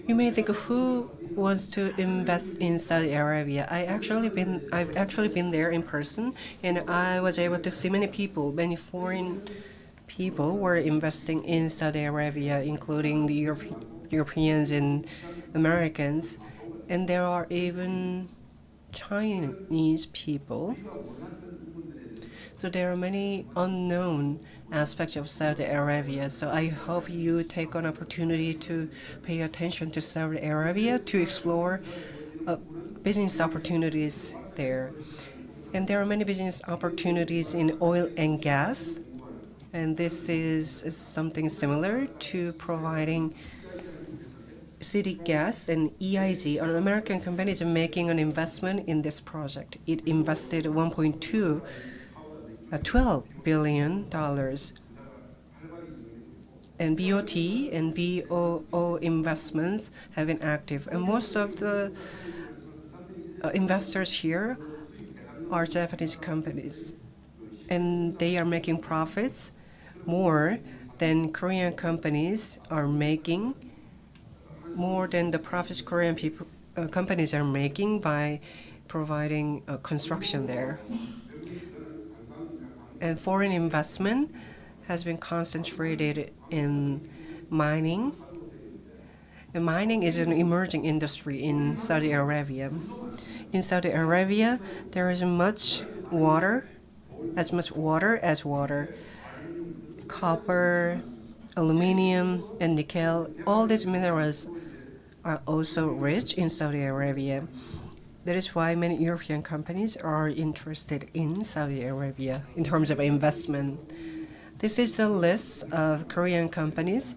You may think, who wants to invest in Saudi Arabia? I've actually been there in person, and I was able to see many foreign people were investing in Saudi Arabia, including the Europeans and Americans, and there are even Chinese people. So there are many unknown aspects of Saudi Arabia. So I hope you take an opportunity to pay attention to Saudi Arabia to explore business opportunities there. And there are many business opportunities in oil and gas. And this is something similar to providing city gas, and EIG, an American company, is making an investment in this project. It invested $12 billion. And BOT and BOO investments have been active. And most of the investors here are Japanese companies. And they are making profits more than Korean companies are making, more than the profits Korean companies are making by providing construction there. And foreign investment has been concentrated in mining. And mining is an emerging industry in Saudi Arabia. In Saudi Arabia, there is as much water as water. Copper, aluminum, and nickel, all these minerals are also rich in Saudi Arabia. That is why many European companies are interested in Saudi Arabia in terms of investment. This is the list of Korean companies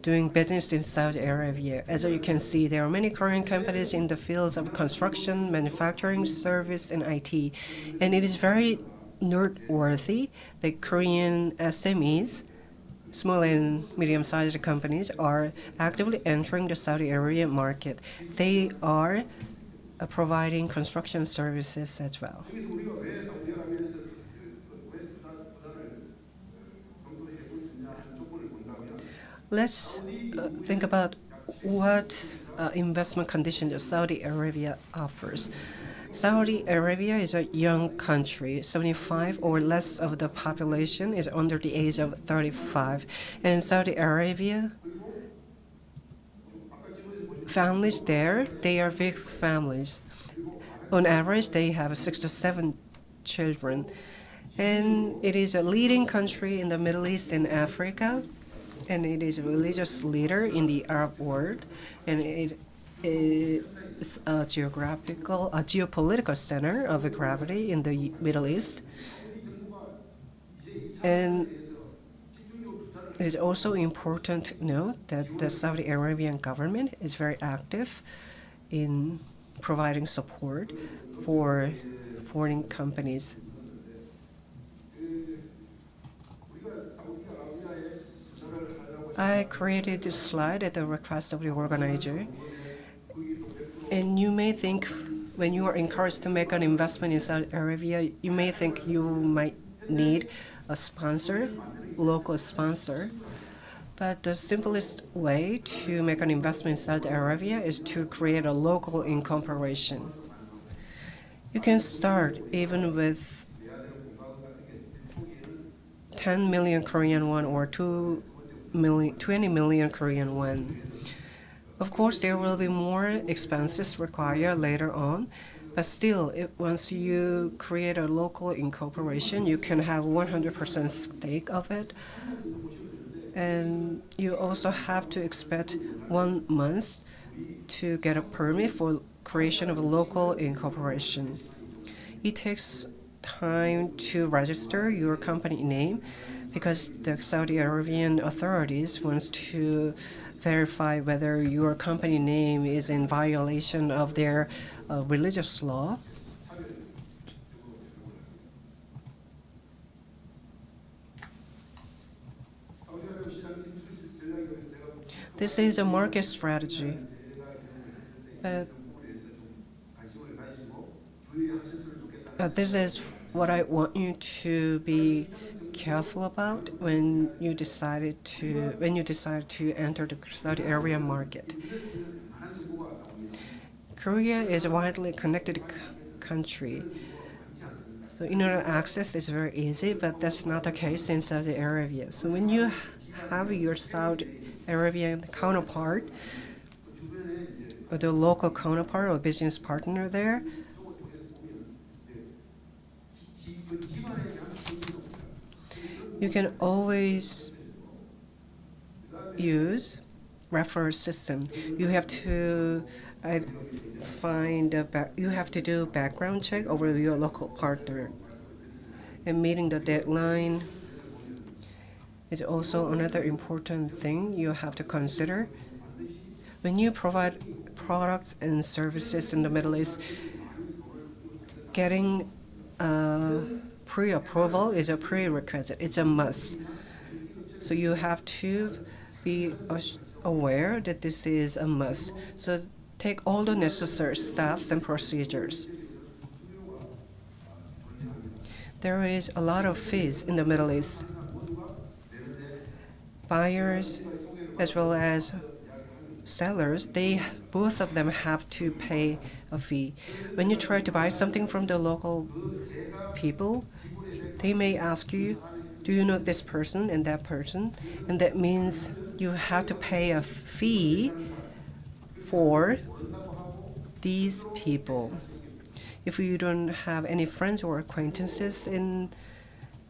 doing business in Saudi Arabia. As you can see, there are many Korean companies in the fields of construction, manufacturing, service, and IT. And it is very noteworthy that Korean SMEs, small and medium-sized companies, are actively entering the Saudi Arabia market. They are providing construction services as well. Let's think about what investment conditions Saudi Arabia offers. Saudi Arabia is a young country. 75 or less of the population is under the age of 35. And Saudi Arabia, families there, they are big families. On average, they have 6 to 7 children. And it is a leading country in the Middle East and Africa. And it is a religious leader in the Arab world. And it is a geopolitical center of gravity in the Middle East. And it is also important to note that the Saudi Arabian government is very active in providing support for foreign companies. I created this slide at the request of the organizer. And you may think, when you are encouraged to make an investment in Saudi Arabia, you may think you might need a sponsor, local sponsor. But the simplest way to make an investment in Saudi Arabia is to create a local incorporation. You can start even with 10 million Korean won or 20 million Korean won. Of course, there will be more expenses required later on, but still, once you create a local incorporation, you can have 100% stake of it. And you also have to expect 1 month to get a permit for creation of a local incorporation. It takes time to register your company name, because the Saudi Arabian authorities wants to verify whether your company name is in violation of their religious law. This is a market strategy. But this is what I want you to be careful about when you decide to enter the Saudi Arabian market. Korea is a widely connected country, so internet access is very easy, but that's not the case in Saudi Arabia. So when you have your Saudi Arabian counterpart, or the local counterpart or business partner there, you can always use referral system. You have to you have to do background check over your local partner. And meeting the deadline is also another important thing you have to consider. When you provide products and services in the Middle East, getting pre-approval is a prerequisite. It's a must. So you have to be aware that this is a must. So take all the necessary steps and procedures. There is a lot of fees in the Middle East. Buyers as well as sellers, both of them have to pay a fee. When you try to buy something from the local people, they may ask you, do you know this person and that person? And that means you have to pay a fee for these people. If you don't have any friends or acquaintances in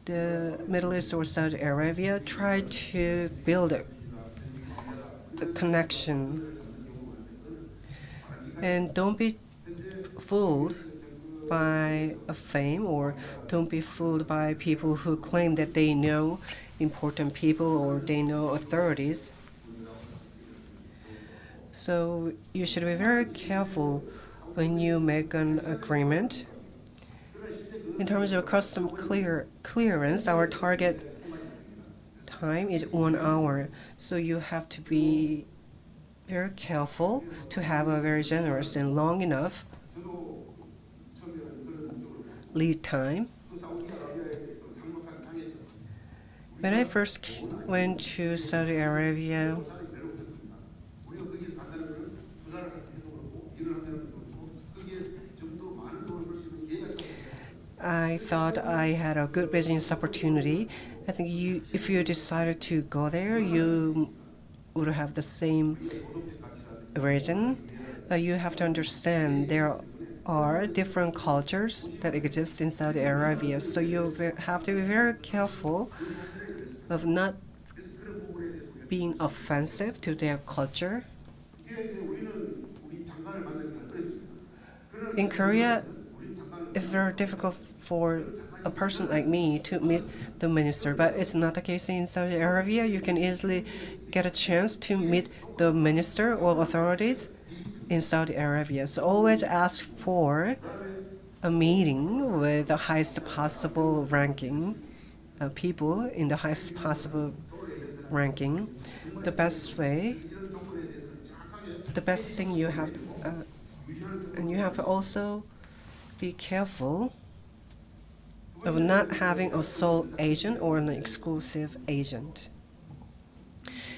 the Middle East or Saudi Arabia, try to build a connection. And don't be fooled by a fame, or don't be fooled by people who claim that they know important people or they know authorities. So you should be very careful when you make an agreement. In terms of custom clearance, our target time is 1 hour. So you have to be very careful to have a very generous and long enough lead time. When I first went to Saudi Arabia, I thought I had a good business opportunity. I think if you decided to go there, you would have the same reason. But you have to understand there are different cultures that exist in Saudi Arabia. So you have to be very careful of not being offensive to their culture. In Korea, it's very difficult for a person like me to meet the minister, but it's not the case in Saudi Arabia. You can easily get a chance to meet the minister or authorities in Saudi Arabia. So always ask for a meeting with the highest possible ranking people in the highest possible ranking. The best thing you have, and you have to also be careful of not having a sole agent or an exclusive agent.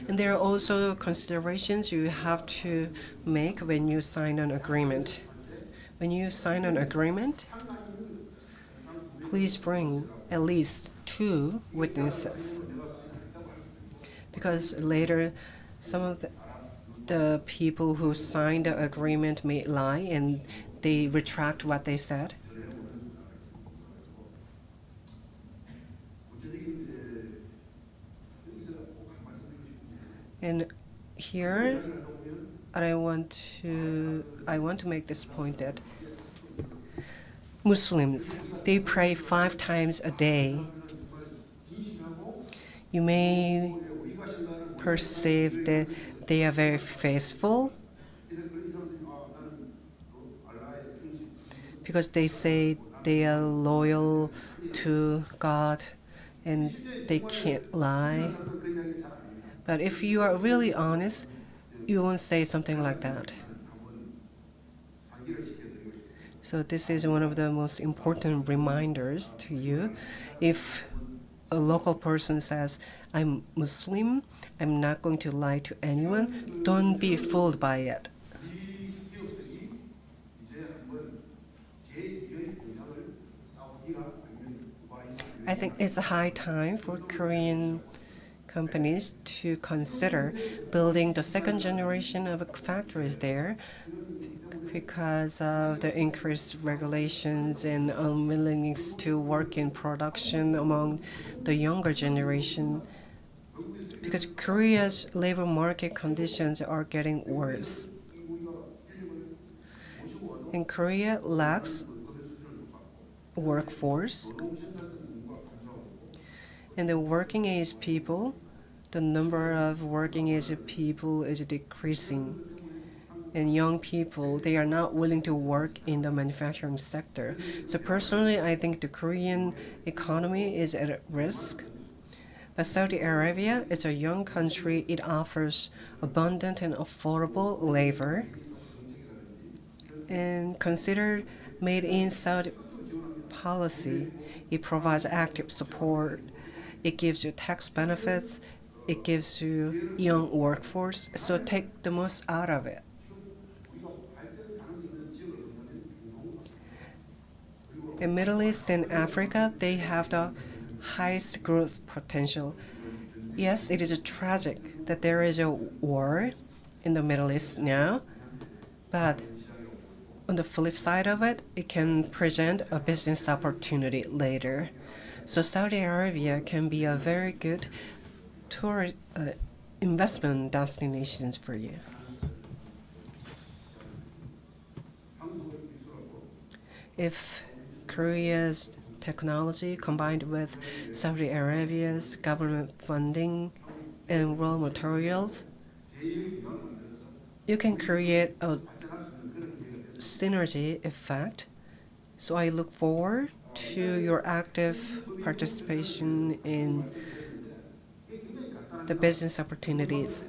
And there are also considerations you have to make when you sign an agreement. When you sign an agreement, please bring at least 2 witnesses. Because later, some of the people who signed the agreement may lie and they retract what they said. And here, I want to make this point that Muslims, they pray 5 times a day. You may perceive that they are very faithful because they say they are loyal to God and they can't lie. But if you are really honest, you won't say something like that. So this is one of the most important reminders to you. If a local person says, I'm Muslim, I'm not going to lie to anyone, don't be fooled by it. I think it's a high time for Korean companies to consider building the second generation of factories there because of the increased regulations and unwillingness to work in production among the younger generation. Because Korea's labor market conditions are getting worse. And Korea lacks workforce. And the working age people, the number of working age people is decreasing. And young people, they are not willing to work in the manufacturing sector. So personally, I think the Korean economy is at risk. But Saudi Arabia is a young country. It offers abundant and affordable labor. And consider made in Saudi policy. It provides active support. It gives you tax benefits. It gives you young workforce. So take the most out of it. In Middle East and Africa, they have the highest growth potential. Yes, it is tragic that there is a war in the Middle East now, but on the flip side of it, it can present a business opportunity later. So Saudi Arabia can be a very good tourist investment destination for you. If Korea's technology combined with Saudi Arabia's government funding and raw materials, you can create a synergy effect. So I look forward to your active participation in the business opportunities.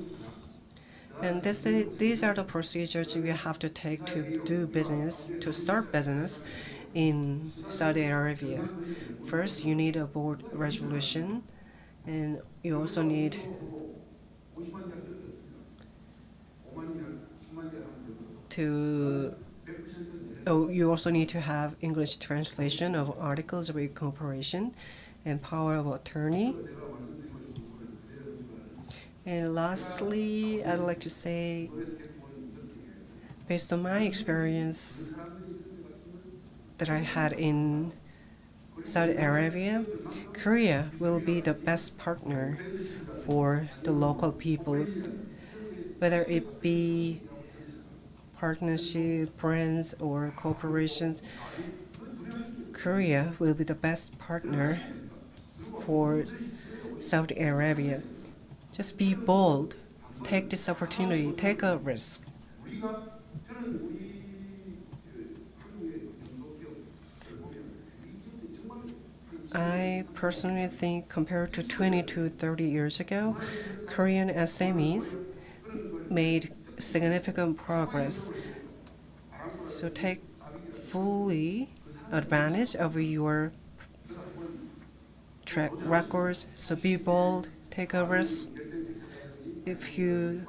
And these are the procedures you have to take to do business, to start business in Saudi Arabia. First, you need a board resolution, and you also need to have English translation of articles of incorporation and power of attorney. And lastly, I'd like to say, based on my experience that I had in Saudi Arabia, Korea will be the best partner for the local people, whether it be partnership, brands, or corporations. Korea will be the best partner for Saudi Arabia. Just be bold. Take this opportunity. Take a risk. I personally think compared to 20 to 30 years ago, Korean SMEs made significant progress. So take fully advantage of your track records. So be bold, take a risk. If you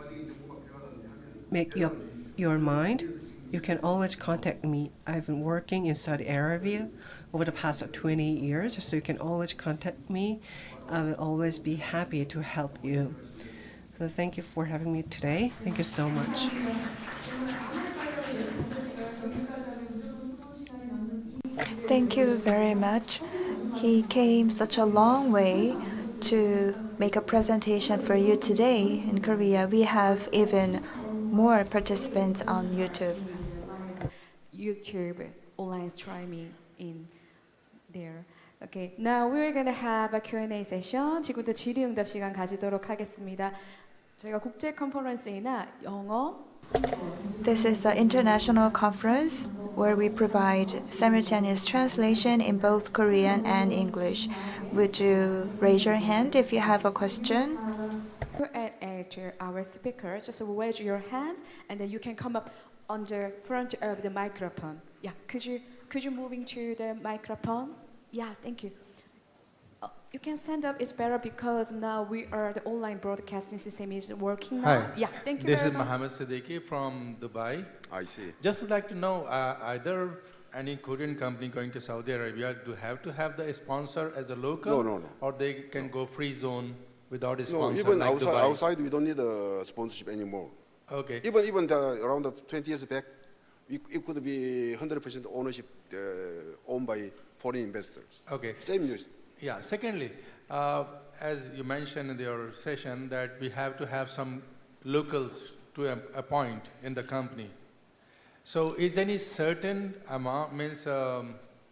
make up your mind, you can always contact me. I've been working in Saudi Arabia over the past 20 years, so you can always contact me. I will always be happy to help you. So thank you for having me today. Thank you so much. Thank you very much. He came such a long way to make a presentation for you today in Korea. We have even more participants on YouTube. YouTube online streaming in there. Okay, now we're going to have a Q&A session. 지금부터 질의응답 시간 가지도록 하겠습니다. 저희가 국제 컨퍼런스이나 영어 This is an international conference where we provide simultaneous translation in both Korean and English. Would you raise your hand if you have a question? Q&A to our speakers. Just raise your hand and then you can come up on the front of the microphone. Yeah, could you moving to the microphone? Yeah, thank you. You can stand up. It's better because now the online broadcasting system is working now. Hi. Yeah, thank you This very is much. Mohammed Siddiqui from Dubai. I see. Just would like to know, either any Korean company going to Saudi Arabia do have to have the sponsor as a local? No. Or they can go free zone without a No, sponsor even like Dubai? outside we don't need a sponsorship anymore. Okay. Even around 20 years back, it could be 100% ownership owned by foreign investors. Okay. Same news. Yeah. Secondly, as you mentioned in your session, that we have to have some locals to appoint in the company. So is any certain amount, means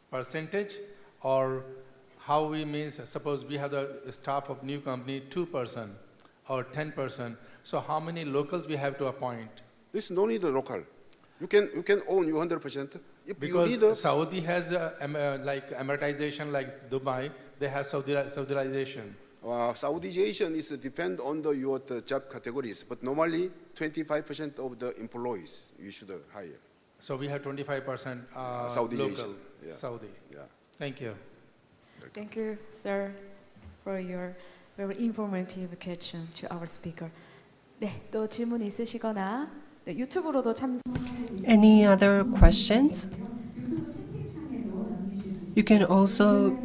percentage, or how we means, suppose we have the staff of new company 2% or 10%, so how many locals we have to appoint? There's no need a local. You can own you 100%. If Because you need Saudi has like amortization like Dubai, they have Saudization. Saudization is depend on your job categories, but normally 25% of the employees you should hire. So we have 25% Saudization, local, yeah. Saudi. Yeah. Thank you. Thank you, sir, for your very informative question to our speaker. 네, 또 질문 있으시거나 네, 유튜브로도 참. Any other questions? You can also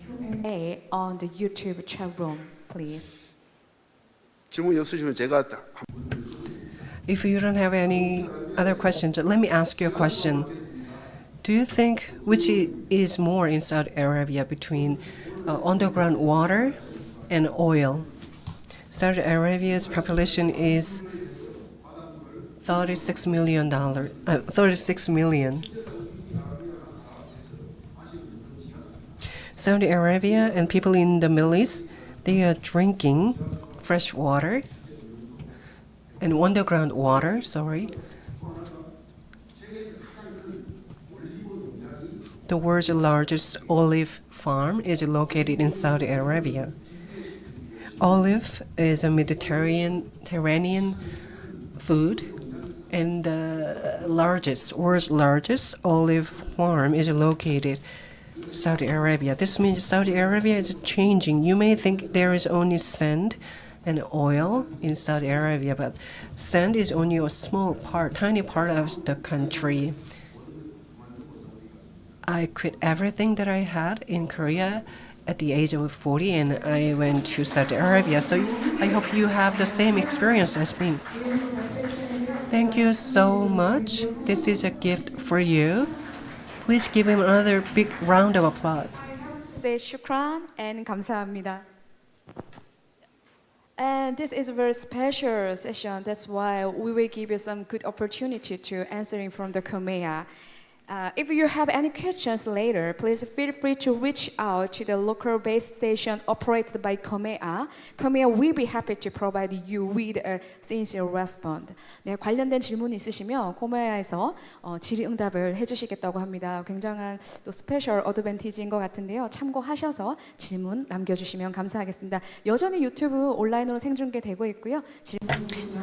Q&A on the YouTube chat room, please. 질문이 없으시면 제가 If you don't have any other questions, let me ask you a question. Do you think which is more in Saudi Arabia between underground water and oil? Saudi Arabia's population is 36 million. Saudi Arabia and people in the Middle East, they are drinking fresh water and underground water, The world's largest olive farm is located in Saudi Arabia. Olive is a Mediterranean food, and the world's largest olive farm is located in Saudi Arabia. This means Saudi Arabia is changing. You may think there is only sand and oil in Saudi Arabia, but sand is only a small part, tiny part of the country. I quit everything that I had in Korea at the age of 40 and I went to Saudi Arabia. So I hope you have the same experience as me. Thank you so much. This is a gift for you. Please give him another big round of applause. 네, shukran and 감사합니다. And this is a very special session. That's why we will give you some good opportunity to answering from the Korea. If you have any questions later, please feel free to reach out to the local base station operated by Komea. Komea will be happy to provide you with a sincere response. 네, 관련된 질문 있으시면 코메아에서 질의응답을 해주시겠다고 합니다. 굉장한 또 스페셜 어드밴티지인 것 같은데요. 참고하셔서 질문 남겨주시면 감사하겠습니다. 여전히 유튜브 온라인으로 생중계되고 있고요.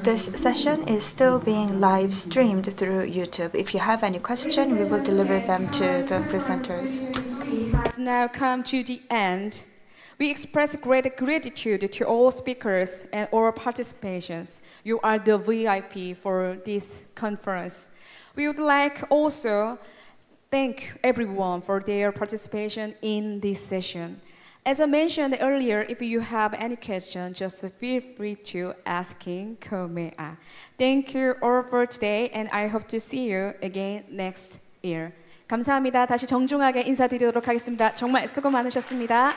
This session is still being live streamed through YouTube. If you have any question, we will deliver them to the presenters. Has now come to the end. We express great gratitude to all speakers and all participations. You are the VIP for this conference. We would like also thank everyone for their participation in this session. As I mentioned earlier, if you have any question, just feel free to asking Komea. Thank you all for today, and I hope to see you again next year. 감사합니다. 다시 정중하게 인사드리도록 하겠습니다. 정말 수고 많으셨습니다.